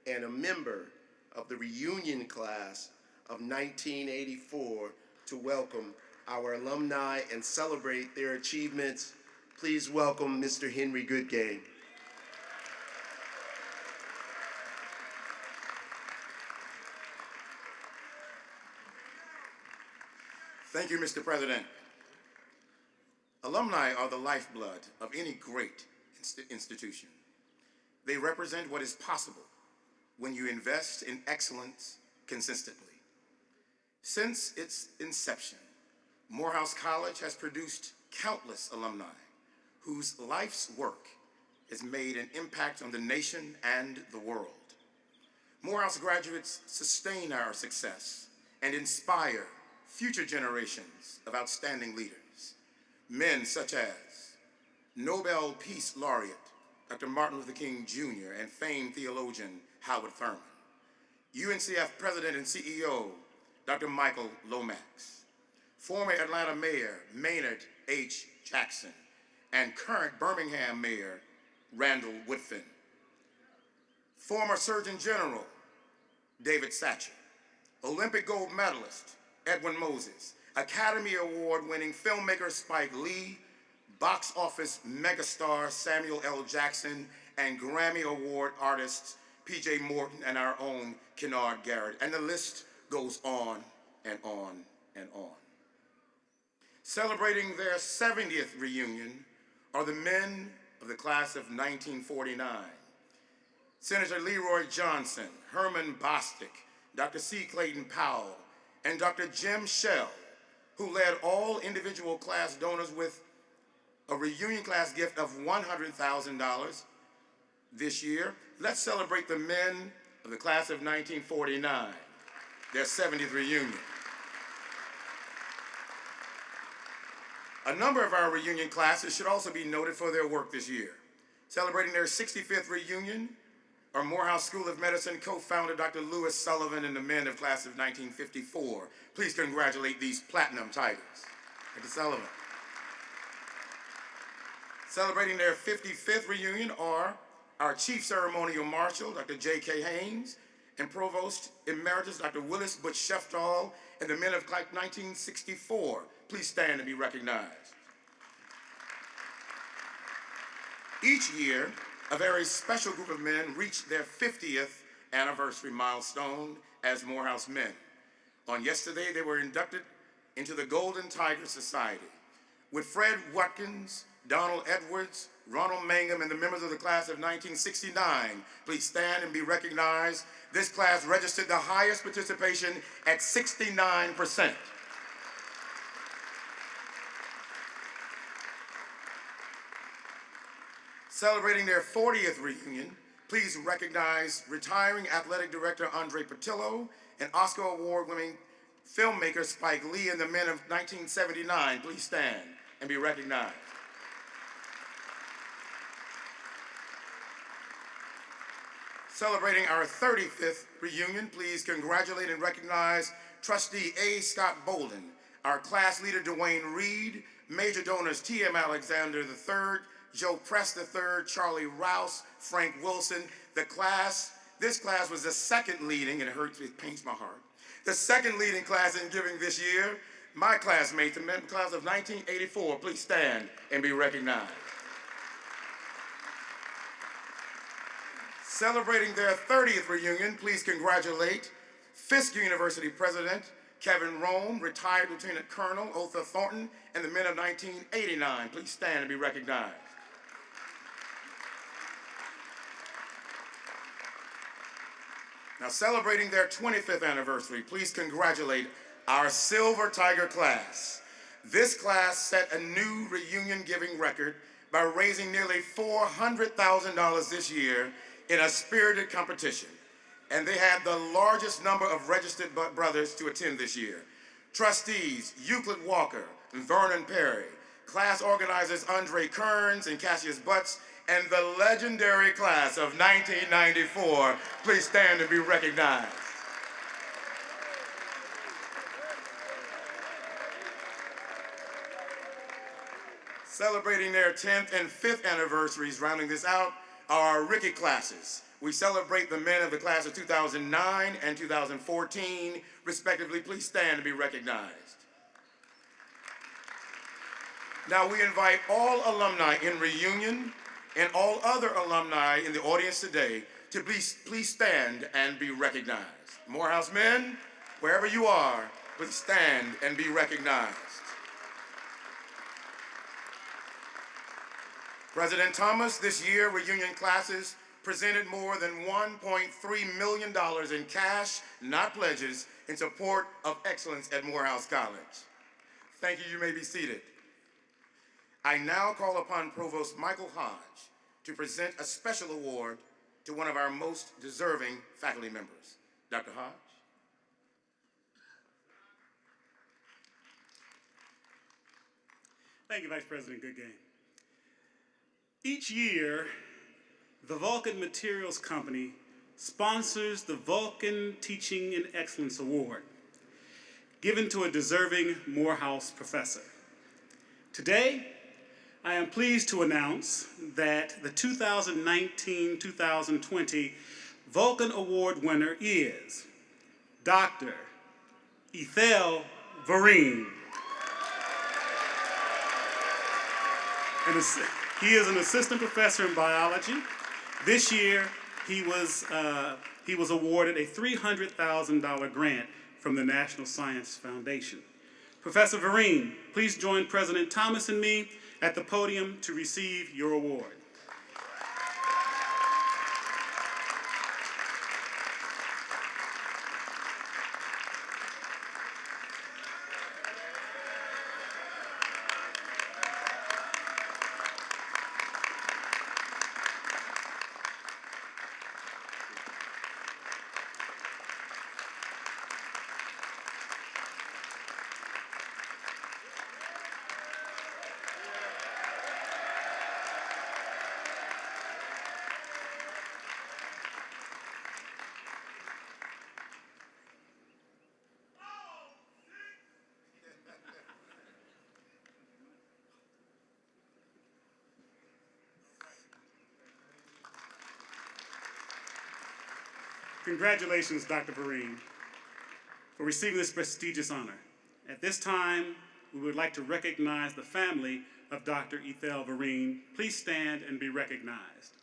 and a member of the reunion class of 1984 to welcome our alumni and celebrate their achievements. Please welcome Mr. Henry Goodgame. Thank you, Mr. President. Alumni are the lifeblood of any great institution. They represent what is possible when you invest in excellence consistently. Since its inception, Morehouse College has produced countless alumni whose life's work has made an impact on the nation and the world. Morehouse graduates sustain our success and inspire future generations of outstanding leaders, men such as Nobel Peace Laureate Dr. Martin Luther King Jr. and famed theologian Howard Thurman, UNCF President and CEO Dr. Michael Lomax, former Atlanta Mayor Maynard H. Jackson, and current Birmingham Mayor Randall Woodfin, former Surgeon General David Satcher, Olympic gold medalist Edwin Moses, Academy Award-winning filmmaker Spike Lee, box office megastar Samuel L. Jackson, and Grammy Award artists P.J. Morton and our own Kennard Garrett. And the list goes on and on and on. Celebrating their 70th reunion are the men of the class of 1949. Senator Leroy Johnson, Herman Bostic, Dr. C. Clayton Powell, and Dr. Jim Shell, who led all individual class donors with a reunion class gift of $100,000 this year. Let's celebrate the men of the class of 1949, their 70th reunion. A number of our reunion classes should also be noted for their work this year. Celebrating their 65th reunion our Morehouse School of Medicine co-founder, Dr. Lewis Sullivan, and the men of class of 1954. Please congratulate these platinum Tigers. Dr. Sullivan. Celebrating their 55th reunion are our Chief Ceremonial Marshal, Dr. J.K. Haynes, and Provost Emeritus, Dr. Willis Butch Sheftall, and the men of class 1964. Please stand and be recognized. Each year, a very special group of men reach their 50th anniversary milestone as Morehouse men. On yesterday, they were inducted into the Golden Tiger Society. With Fred Watkins, Donald Edwards, Ronald Mangum, and the members of the class of 1969, please stand and be recognized. This class registered the highest participation at 69%. Celebrating their 40th reunion, please recognize retiring athletic director Andre Patillo and Oscar Award-winning filmmaker Spike Lee and the men of 1979. Please stand and be recognized. Celebrating our 35th reunion, please congratulate and recognize Trustee A. Scott Bolden, our class leader Dwayne Reed, major donors T.M. Alexander III, Joe Press III, Charlie Rouse, Frank Wilson. This class was the second leading, and it pains my heart, the second leading class in giving this year. My classmates, the class of 1984, please stand and be recognized. Celebrating their 30th reunion, please congratulate Fisk University President Kevin Rome, retired Lieutenant Colonel Otha Thornton, and the men of 1989. Please stand and be recognized. Now, celebrating their 25th anniversary, please congratulate our Silver Tiger class. This class set a new reunion giving record by raising nearly $400,000 this year in a spirited competition. And they had the largest number of registered brothers to attend this year. Trustees Euclid Walker and Vernon Perry, class organizers Andre Kearns and Cassius Butts, and the legendary class of 1994. Please stand and be recognized. Celebrating their 10th and 5th anniversaries, rounding this out, are our Ricky classes. We celebrate the men of the class of 2009 and 2014, respectively. Please stand and be recognized. Now we invite all alumni in reunion and all other alumni in the audience today to please stand and be recognized. Morehouse men, wherever you are, please stand and be recognized. President Thomas, this year reunion classes presented more than $1.3 million in cash, not pledges, in support of excellence at Morehouse College. Thank you. You may be seated. I now call upon Provost Michael Hodge to present a special award to one of our most deserving faculty members. Dr. Hodge. Thank you, Vice President Goodgame. Each year, the Vulcan Materials Company sponsors the Vulcan Teaching and Excellence Award, given to a deserving Morehouse professor. Today, I am pleased to announce that the 2019-2020 Vulcan Award winner is Dr. Ethel Vereen. He is an assistant professor in biology. This year, he was awarded a $300,000 grant from the National Science Foundation. Professor Vereen, please join President Thomas and me at the podium to receive your award. Congratulations, Dr. Vereen, for receiving this prestigious honor. At this time, we would like to recognize the family of Dr. Ethel Vereen. Please stand and be recognized.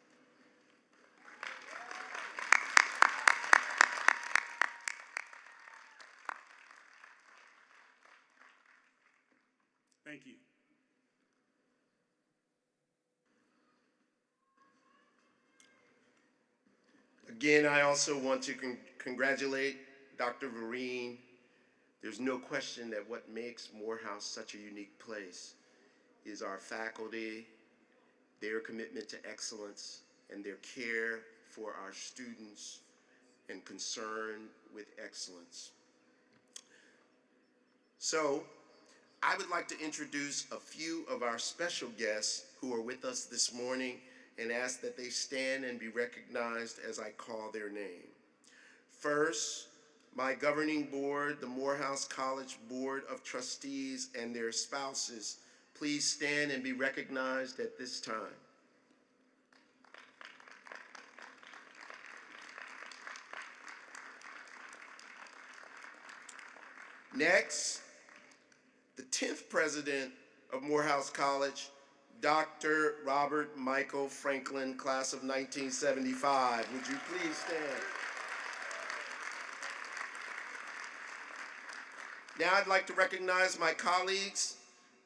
Thank you. Again, I also want to congratulate Dr. Vereen. There's no question that what makes Morehouse such a unique place is our faculty, their commitment to excellence, and their care for our students and concern with excellence. So, I would like to introduce a few of our special guests who are with us this morning and ask that they stand and be recognized as I call their name. First, my governing board, the Morehouse College Board of Trustees and their spouses, please stand and be recognized at this time. Next, the 10th president of Morehouse College, Dr. Robert Michael Franklin, class of 1975. Would you please stand? Now I'd like to recognize my colleagues,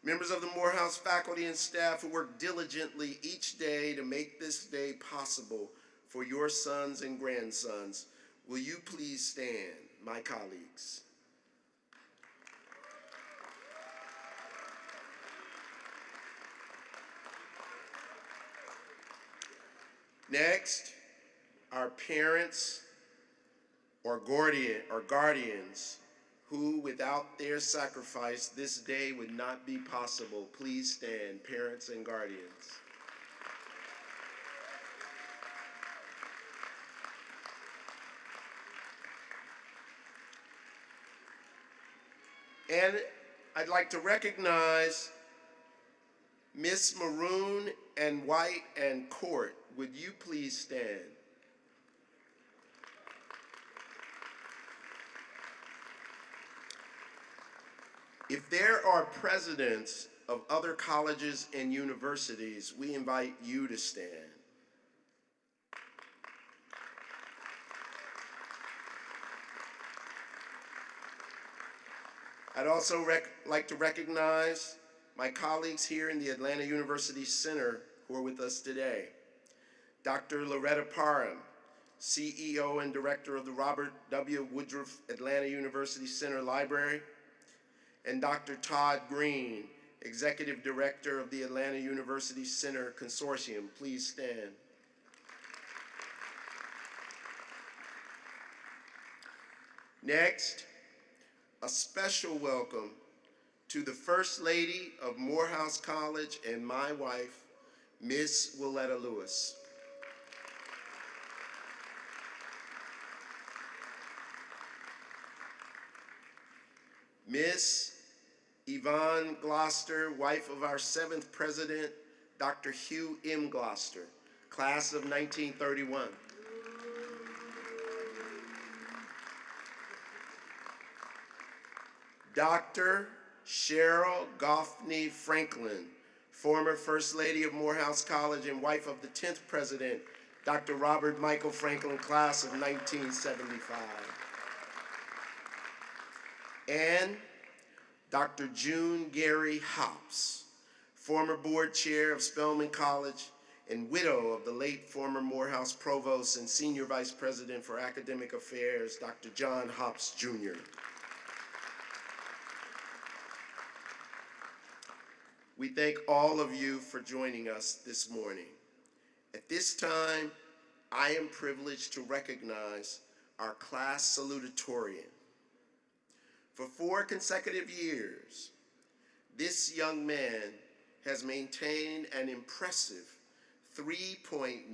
members of the Morehouse faculty and staff who work diligently each day to make this day possible for your sons and grandsons. Will you please stand, my colleagues? Next, our parents or guardians who, without their sacrifice, this day would not be possible. Please stand, parents and guardians. And I'd like to recognize Miss Maroon and White and Court. Would you please stand? If there are presidents of other colleges and universities, we invite you to stand. I'd also like to recognize my colleagues here in the Atlanta University Center who are with us today. Dr. Loretta Parham, CEO and Director of the Robert W. Woodruff Atlanta University Center Library, and Dr. Todd Green, Executive Director of the Atlanta University Center Consortium. Please stand. Next, a special welcome to the First Lady of Morehouse College and my wife, Miss Willetta Lewis. Miss Yvonne Gloucester, wife of our 7th president, Dr. Hugh M. Gloucester, class of 1931. Dr. Cheryl Goffney Franklin, former First Lady of Morehouse College and wife of the 10th president, Dr. Robert Michael Franklin, class of 1975. And Dr. June Gary Hops, former board chair of Spelman College and widow of the late former Morehouse provost and senior vice president for academic affairs, Dr. John Hops, Jr. We thank all of you for joining us this morning. At this time, I am privileged to recognize our class salutatorian. For 4 consecutive years, this young man has maintained an impressive 3.99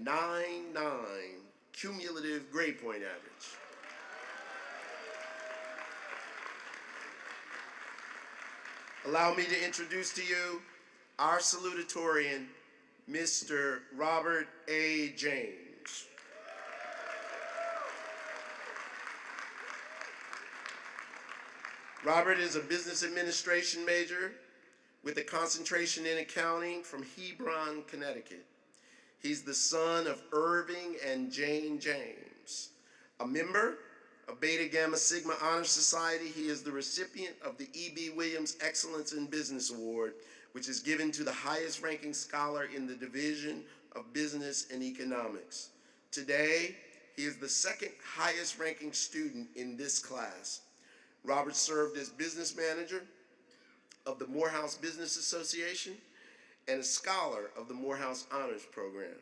cumulative grade point average. Allow me to introduce to you our salutatorian, Mr. Robert A. James. Robert is a business administration major with a concentration in accounting from Hebron, Connecticut. He's the son of Irving and Jane James. A member of Beta Gamma Sigma Honor Society, he is the recipient of the E.B. Williams Excellence in Business Award, which is given to the highest ranking scholar in the Division of Business and Economics. Today, he is the second highest ranking student in this class. Robert served as business manager of the Morehouse Business Association and a scholar of the Morehouse Honors Program.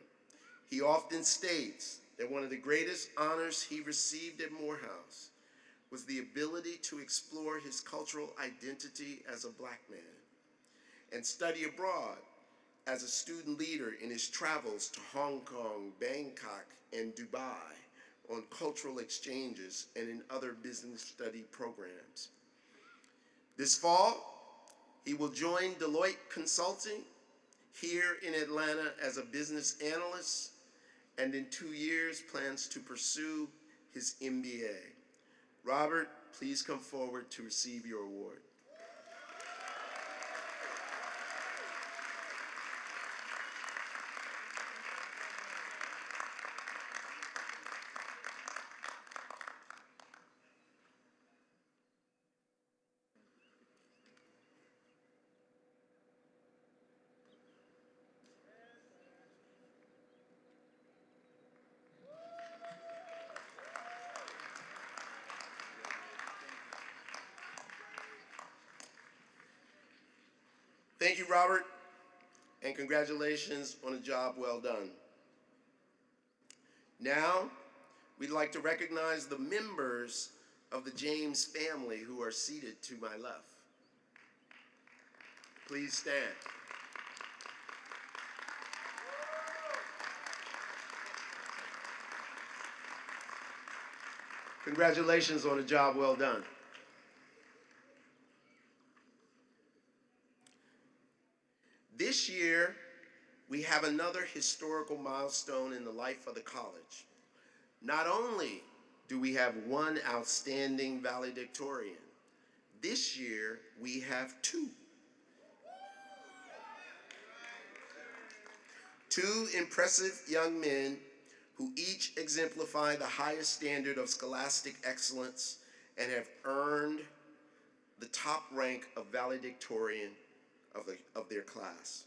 He often states that one of the greatest honors he received at Morehouse was the ability to explore his cultural identity as a black man and study abroad as a student leader in his travels to Hong Kong, Bangkok, and Dubai on cultural exchanges and in other business study programs. This fall, he will join Deloitte Consulting here in Atlanta as a business analyst, and in 2 years plans to pursue his MBA. Robert, please come forward to receive your award. Thank you, Robert, and congratulations on a job well done. Now, we'd like to recognize the members of the James family who are seated to my left. Please stand. Congratulations on a job well done. This year, we have another historical milestone in the life of the college. Not only do we have one outstanding valedictorian, this year we have two. Two impressive young men who each exemplify the highest standard of scholastic excellence and have earned the top rank of valedictorian of their class.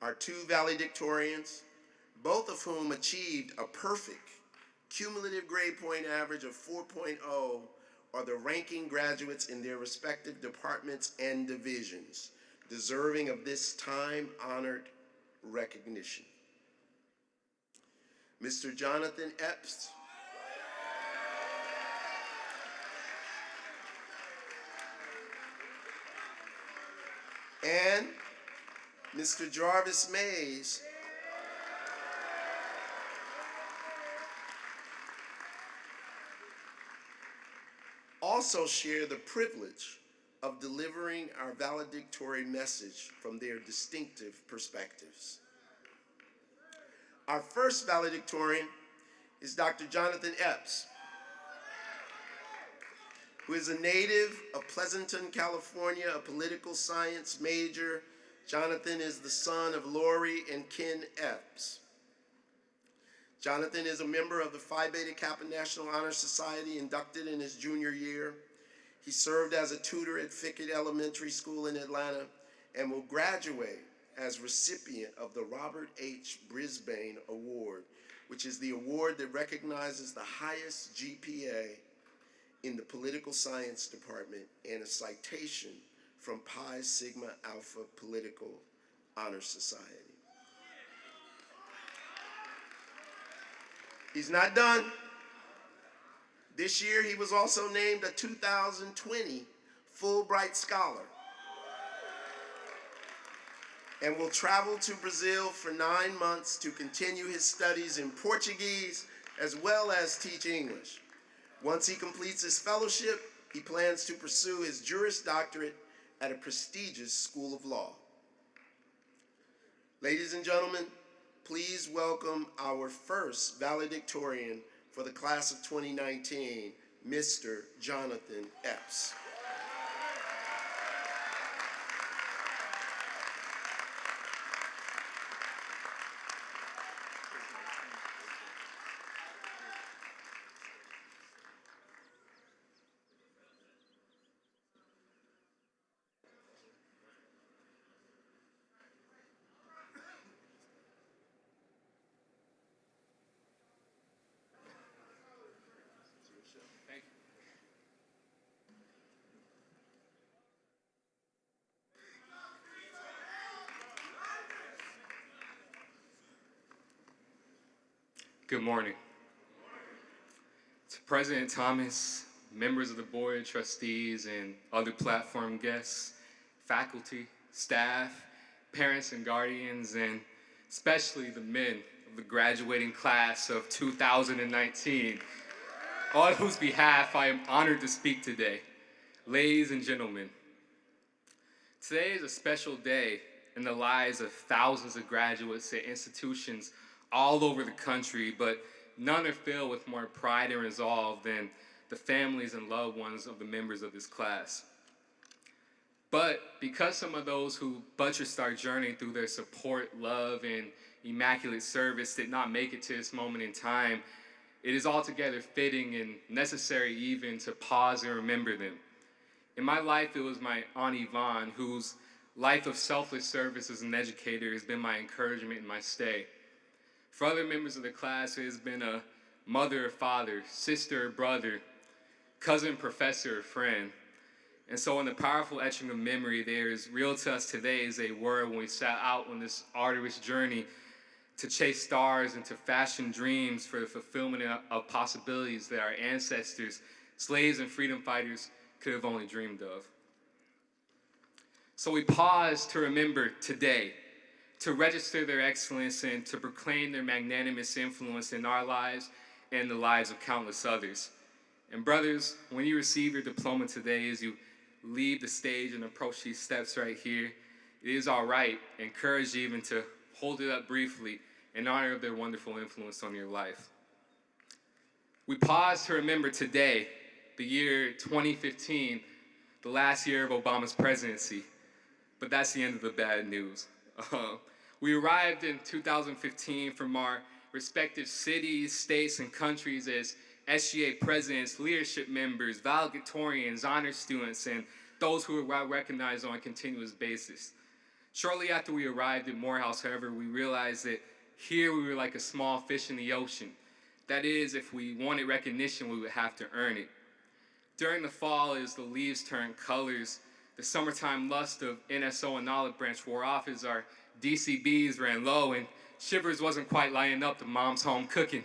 Our two valedictorians, both of whom achieved a perfect cumulative grade point average of 4.0, are the ranking graduates in their respective departments and divisions, deserving of this time-honored recognition. Mr. Jonathan Epps, and Mr. Jarvis Mays, also share the privilege of delivering our valedictory message from their distinctive perspectives. Our first valedictorian is Dr. Jonathan Epps, who is a native of Pleasanton, California, a political science major. Jonathan is the son of Lori and Ken Epps. Jonathan is a member of the Phi Beta Kappa National Honor Society, inducted in his junior year. He served as a tutor at Fickett Elementary School in Atlanta and will graduate as recipient of the Robert H. Brisbane Award, which is the award that recognizes the highest GPA in the political science department and a citation from Pi Sigma Alpha Political Honor Society. He's not done. This year, he was also named a 2020 Fulbright Scholar and will travel to Brazil for 9 months to continue his studies in Portuguese as well as teach English. Once he completes his fellowship, he plans to pursue his Juris Doctorate at a prestigious school of law. Ladies and gentlemen, please welcome our first valedictorian for the class of 2019, Mr. Jonathan Epps. Good morning. To President Thomas, members of the Board of Trustees, and other platform guests, faculty, staff, parents and guardians, and especially the men of the graduating class of 2019, on whose behalf I am honored to speak today. Ladies and gentlemen, today is a special day in the lives of thousands of graduates at institutions all over the country, but none are filled with more pride and resolve than the families and loved ones of the members of this class. But because some of those who buttressed our journey through their support, love, and immaculate service did not make it to this moment in time, it is altogether fitting and necessary even to pause and remember them. In my life, it was my Aunt Yvonne, whose life of selfless service as an educator has been my encouragement in my stay. For other members of the class, it has been a mother or father, sister or brother, cousin, professor, or friend. And so in the powerful etching of memory, there is real to us today as they were when we set out on this arduous journey to chase stars and to fashion dreams for the fulfillment of possibilities that our ancestors, slaves and freedom fighters, could have only dreamed of. So we pause to remember today, to register their excellence and to proclaim their magnanimous influence in our lives and the lives of countless others. And brothers, when you receive your diploma today, as you leave the stage and approach these steps right here, it is all right, encourage you even to hold it up briefly in honor of their wonderful influence on your life. We pause to remember today, the year 2015, the last year of Obama's presidency. But that's the end of the bad news. We arrived in 2015 from our respective cities, states, and countries as SGA presidents, leadership members, valedictorians, honor students, and those who are well recognized on a continuous basis. Shortly after we arrived at Morehouse, however, we realized that here we were like a small fish in the ocean. That is, if we wanted recognition, we would have to earn it. During the fall, as the leaves turned colors, the summertime lust of NSO and Olive Branch wore off as our DCBs ran low and Shivers wasn't quite lining up to Mom's home cooking.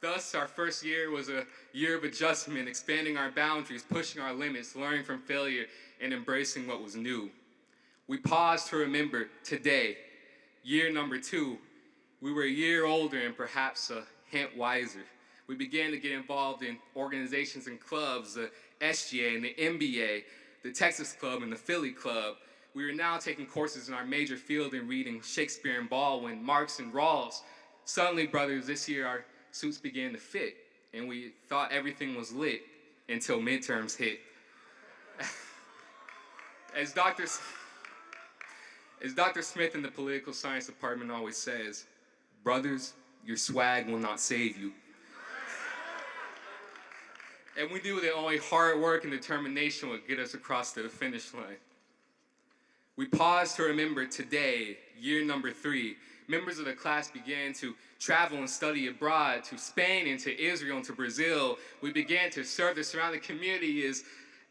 Thus, our first year was a year of adjustment, expanding our boundaries, pushing our limits, learning from failure, and embracing what was new. We paused to remember today, year number 2, we were a year older and perhaps a hint wiser. We began to get involved in organizations and clubs, the SGA and the MBA, the Texas Club and the Philly Club. We were now taking courses in our major field in reading Shakespeare and Baldwin, Marx and Rawls. Suddenly, brothers, this year our suits began to fit, and we thought everything was lit until midterms hit. As Dr. Smith in the political science department always says, brothers, your swag will not save you. And we knew that only hard work and determination would get us across to the finish line. We paused to remember today, year number 3. Members of the class began to travel and study abroad to Spain and to Israel and to Brazil. We began to serve the surrounding community as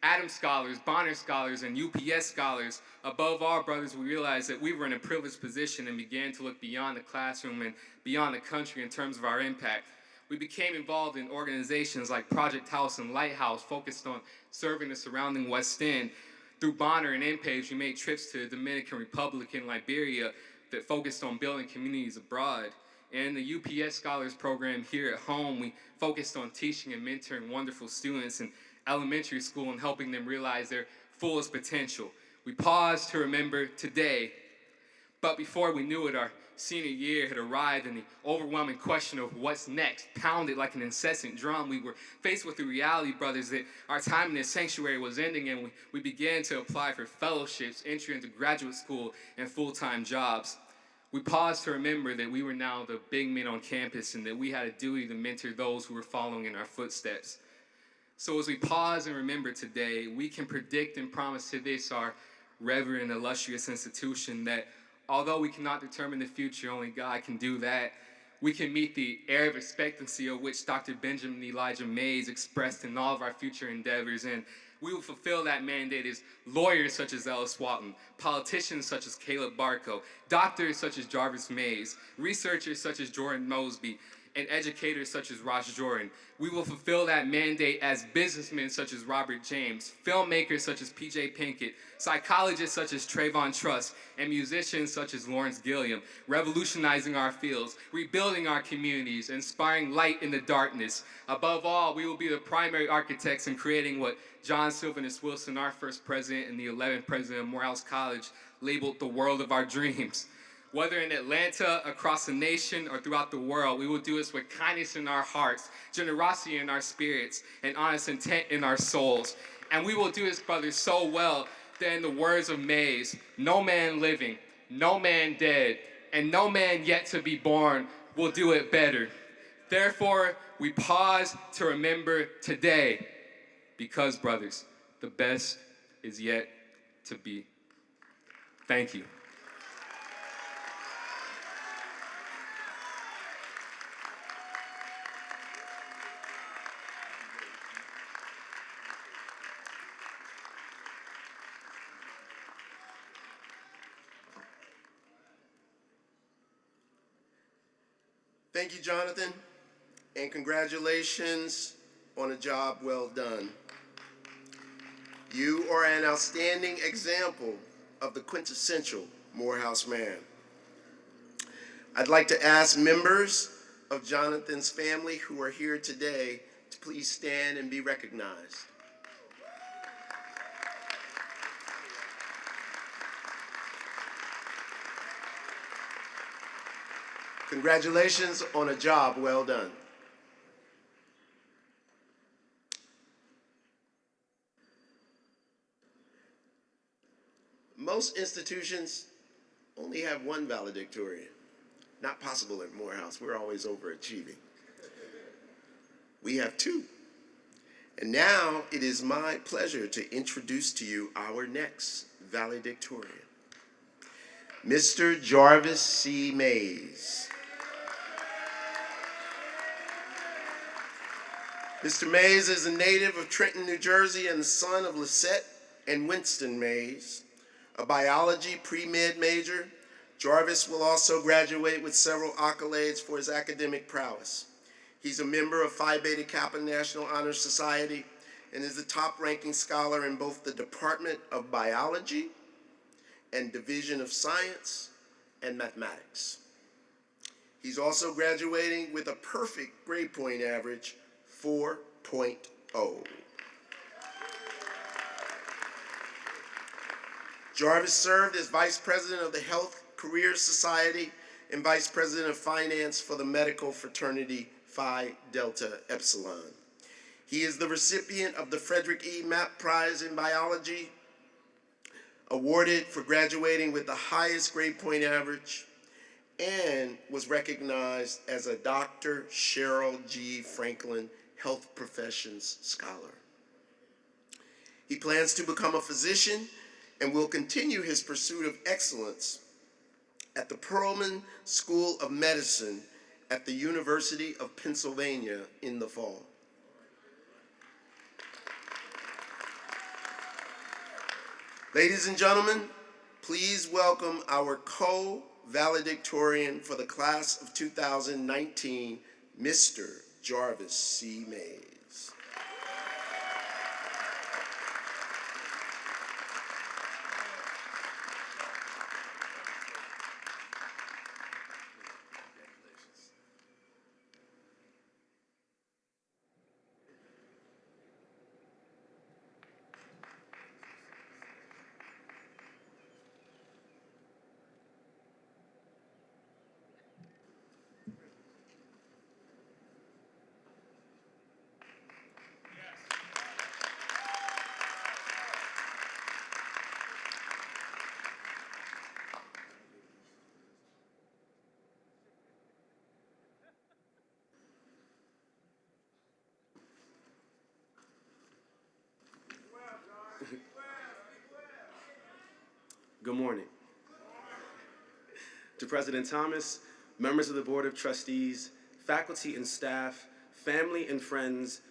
Adams Scholars, Bonner Scholars, and UPS Scholars. Above all, brothers, we realized that we were in a privileged position and began to look beyond the classroom and beyond the country in terms of our impact. We became involved in organizations like Project House and Lighthouse, focused on serving the surrounding West End. Through Bonner and MPage, we made trips to the Dominican Republic and Liberia that focused on building communities abroad. And the UPS Scholars Program here at home, we focused on teaching and mentoring wonderful students in elementary school and helping them realize their fullest potential. We paused to remember today, but before we knew it, our senior year had arrived and the overwhelming question of what's next pounded like an incessant drum. We were faced with the reality, brothers, that our time in this sanctuary was ending, and we began to apply for fellowships, entry into graduate school, and full-time jobs. We paused to remember that we were now the big men on campus and that we had a duty to mentor those who were following in our footsteps. So as we pause and remember today, we can predict and promise to this, our reverend, illustrious institution, that although we cannot determine the future, only God can do that, we can meet the air of expectancy of which Dr. Benjamin Elijah Mays expressed in all of our future endeavors. And We will fulfill that mandate as lawyers such as Ellis Walton, politicians such as Caleb Barco, doctors such as Jarvis Mays, researchers such as Jordan Mosby, and educators such as Ross Jordan. We will fulfill that mandate as businessmen such as Robert James, filmmakers such as P.J. Pinkett, psychologists such as Trayvon Truss, and musicians such as Lawrence Gilliam, revolutionizing our fields, rebuilding our communities, inspiring light in the darkness. Above all, we will be the primary architects in creating what John Sylvanus Wilson, our first president and the 11th president of Morehouse College, labeled the world of our dreams. Whether in Atlanta, across the nation, or throughout the world, we will do this with kindness in our hearts, generosity in our spirits, and honest intent in our souls. And we will do this, brothers, so well that in the words of Mays, no man living, no man dead, and no man yet to be born will do it better. Therefore, we pause to remember today, because, brothers, the best is yet to be. Thank you. Thank you, Jonathan, and congratulations on a job well done. You are an outstanding example of the quintessential Morehouse man. I'd like to ask members of Jonathan's family who are here today to please stand and be recognized. Congratulations on a job well done. Most institutions only have one valedictorian. Not possible at Morehouse. We're always overachieving. We have two. And now it is my pleasure to introduce to you our next valedictorian, Mr. Jarvis C. Mays. Mr. Mays is a native of Trenton, New Jersey, and the son of Lisette and Winston Mays, a biology pre-med major. Jarvis will also graduate with several accolades for his academic prowess. He's a member of Phi Beta Kappa National Honor Society and is the top-ranking scholar in both the Department of Biology and Division of Science and Mathematics. He's also graduating with a perfect grade point average, 4.0. Jarvis served as Vice President of the Health Career Society and Vice President of Finance for the medical fraternity Phi Delta Epsilon. He is the recipient of the Frederick E. Mapp Prize in Biology, awarded for graduating with the highest grade point average, and was recognized as a Dr. Cheryl G. Franklin Health Professions Scholar. He plans to become a physician and will continue his pursuit of excellence at the Perelman School of Medicine at the University of Pennsylvania in the fall. Ladies and gentlemen, please welcome our co-valedictorian for the class of 2019, Mr. Jarvis C. Mays. Good morning. To President Thomas, members of the Board of Trustees, faculty and staff, family and friends,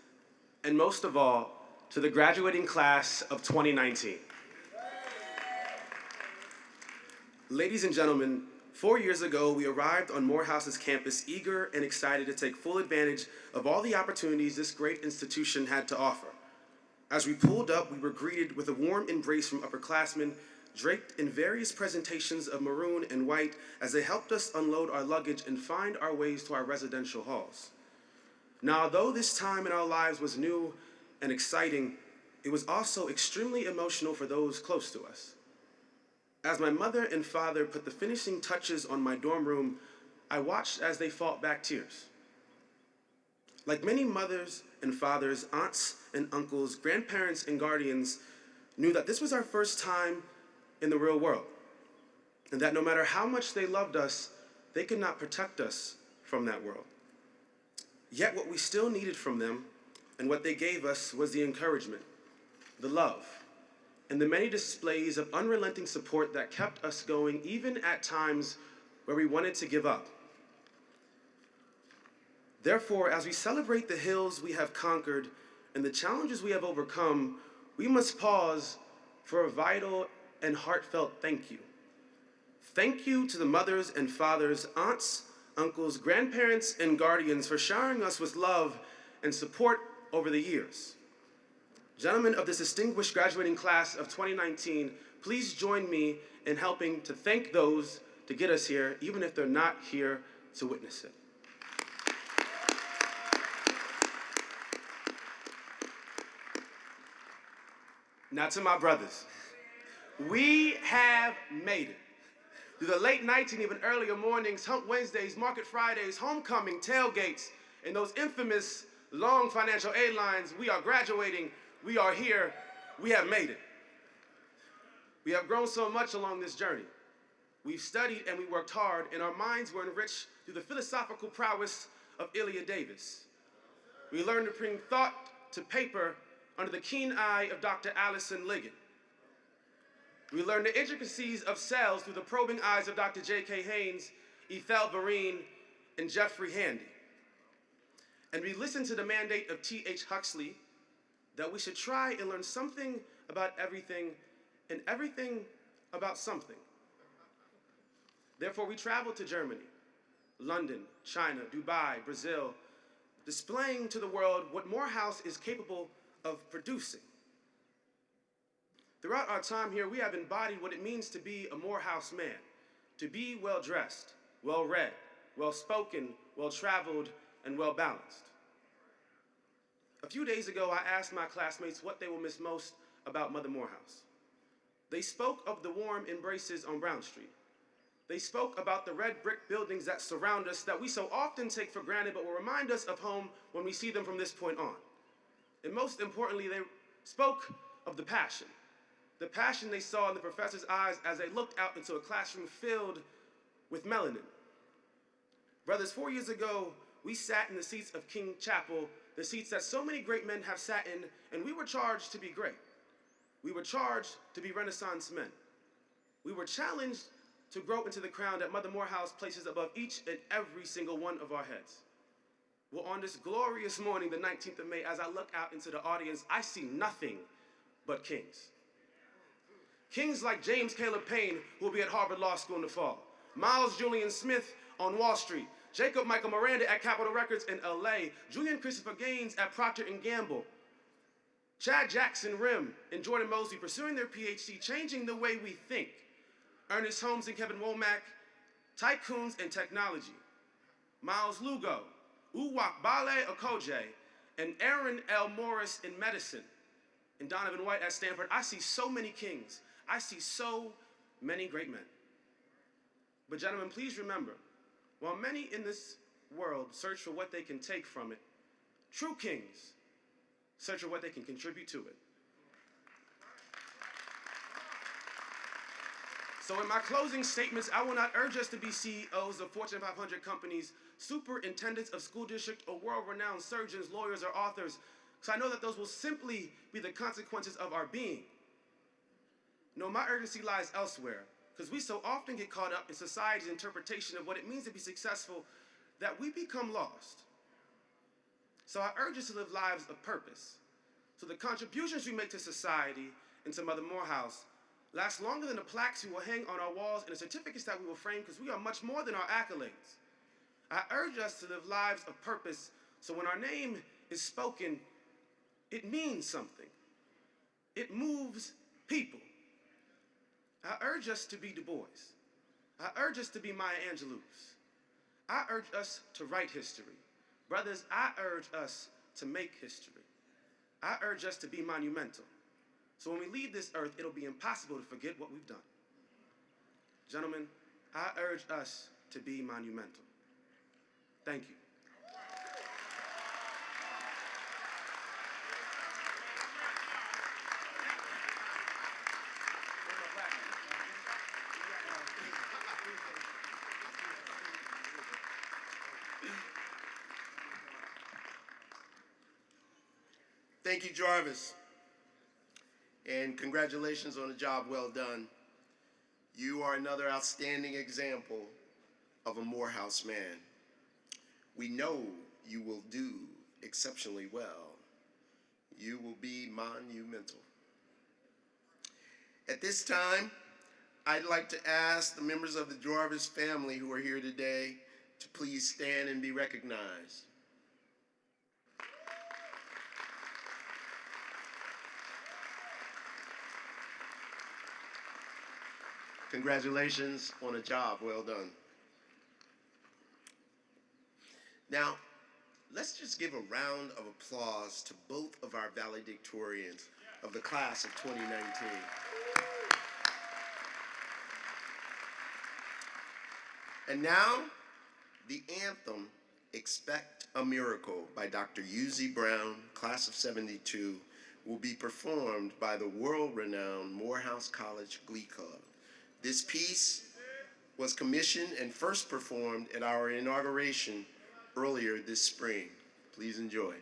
and most of all, to the graduating class of 2019. Ladies and gentlemen, 4 years ago, we arrived on Morehouse's campus eager and excited to take full advantage of all the opportunities this great institution had to offer. As we pulled up, we were greeted with a warm embrace from upperclassmen draped in various presentations of maroon and white as they helped us unload our luggage and find our ways to our residential halls. Now, although this time in our lives was new and exciting, it was also extremely emotional for those close to us. As my mother and father put the finishing touches on my dorm room, I watched as they fought back tears. Like many mothers and fathers, aunts and uncles, grandparents and guardians knew that this was our first time in the real world, and that no matter how much they loved us, they could not protect us from that world. Yet what we still needed from them and what they gave us was the encouragement, the love, and the many displays of unrelenting support that kept us going even at times where we wanted to give up. Therefore, as we celebrate the hills we have conquered and the challenges we have overcome, we must pause for a vital and heartfelt thank you. Thank you to the mothers and fathers, aunts, uncles, grandparents, and guardians for showering us with love and support over the years. Gentlemen of this distinguished graduating class of 2019, please join me in helping to thank those to get us here, even if they're not here to witness it. Now to my brothers, we have made it. Through the late nights and even earlier mornings, Hump Wednesdays, Market Fridays, homecoming, tailgates, and those infamous long financial aid lines, we are graduating, we are here, we have made it. We have grown so much along this journey. We've studied and we worked hard, and our minds were enriched through the philosophical prowess of Ilya Davis. We learned to bring thought to paper under the keen eye of Dr. Allison Liggett. We learned the intricacies of cells through the probing eyes of Dr. J.K. Haynes, Ethel Barine, and Jeffrey Handy. And we listened to the mandate of T.H. Huxley that we should try and learn something about everything and everything about something. Therefore, we traveled to Germany, London, China, Dubai, Brazil, displaying to the world what Morehouse is capable of producing. Throughout our time here, we have embodied what it means to be a Morehouse man, to be well-dressed, well-read, well-spoken, well-traveled, and well-balanced. A few days ago, I asked my classmates what they will miss most about Mother Morehouse. They spoke of the warm embraces on Brown Street. They spoke about the red brick buildings that surround us that we so often take for granted but will remind us of home when we see them from this point on. And most importantly, they spoke of the passion they saw in the professors' eyes as they looked out into a classroom filled with melanin. Brothers, 4 years ago, we sat in the seats of King Chapel, the seats that so many great men have sat in, and we were charged to be great. We were charged to be Renaissance men. We were challenged to grow into the crown that Mother Morehouse places above each and every single one of our heads. Well, on this glorious morning, the 19th of May, as I look out into the audience, I see nothing but kings. Kings like James Caleb Payne, who will be at Harvard Law School in the fall. Miles Julian Smith on Wall Street. Jacob Michael Miranda at Capitol Records in LA. Julian Christopher Gaines at Procter & Gamble. Chad Jackson Rim and Jordan Mosley pursuing their PhD, changing the way we think. Ernest Holmes and Kevin Womack, tycoons in technology. Miles Lugo, Uwak Bale Okoje, and Aaron L. Morris in medicine. And Donovan White at Stanford. I see so many kings. I see so many great men. But gentlemen, please remember, while many in this world search for what they can take from it, true kings search for what they can contribute to it. So in my closing statements, I will not urge us to be CEOs of Fortune 500 companies, superintendents of school districts, or world-renowned surgeons, lawyers, or authors, because I know that those will simply be the consequences of our being. No, my urgency lies elsewhere, because we so often get caught up in society's interpretation of what it means to be successful that we become lost. So I urge us to live lives of purpose, So the contributions we make to society and to Mother Morehouse last longer than the plaques we will hang on our walls and the certificates that we will frame, because we are much more than our accolades. I urge us to live lives of purpose, so when our name is spoken, it means something. It moves people. I urge us to be Du Bois. I urge us to be Maya Angelou's. I urge us to write history. Brothers, I urge us to make history. I urge us to be monumental. So when we leave this earth, it'll be impossible to forget what we've done. Gentlemen, I urge us to be monumental. Thank you. Thank you, Jarvis. And congratulations on a job well done. You are another outstanding example of a Morehouse man. We know you will do exceptionally well. You will be monumental. At this time, I'd like to ask the members of the Jarvis family who are here today to please stand and be recognized. Congratulations on a job well done. Now, let's just give a round of applause to both of our valedictorians of the class of 2019. And now, the anthem, Expect a Miracle by Dr. Uzzie Brown, class of 72, will be performed by the world-renowned Morehouse College Glee Club. This piece was commissioned and first performed at our inauguration earlier this spring. Please enjoy.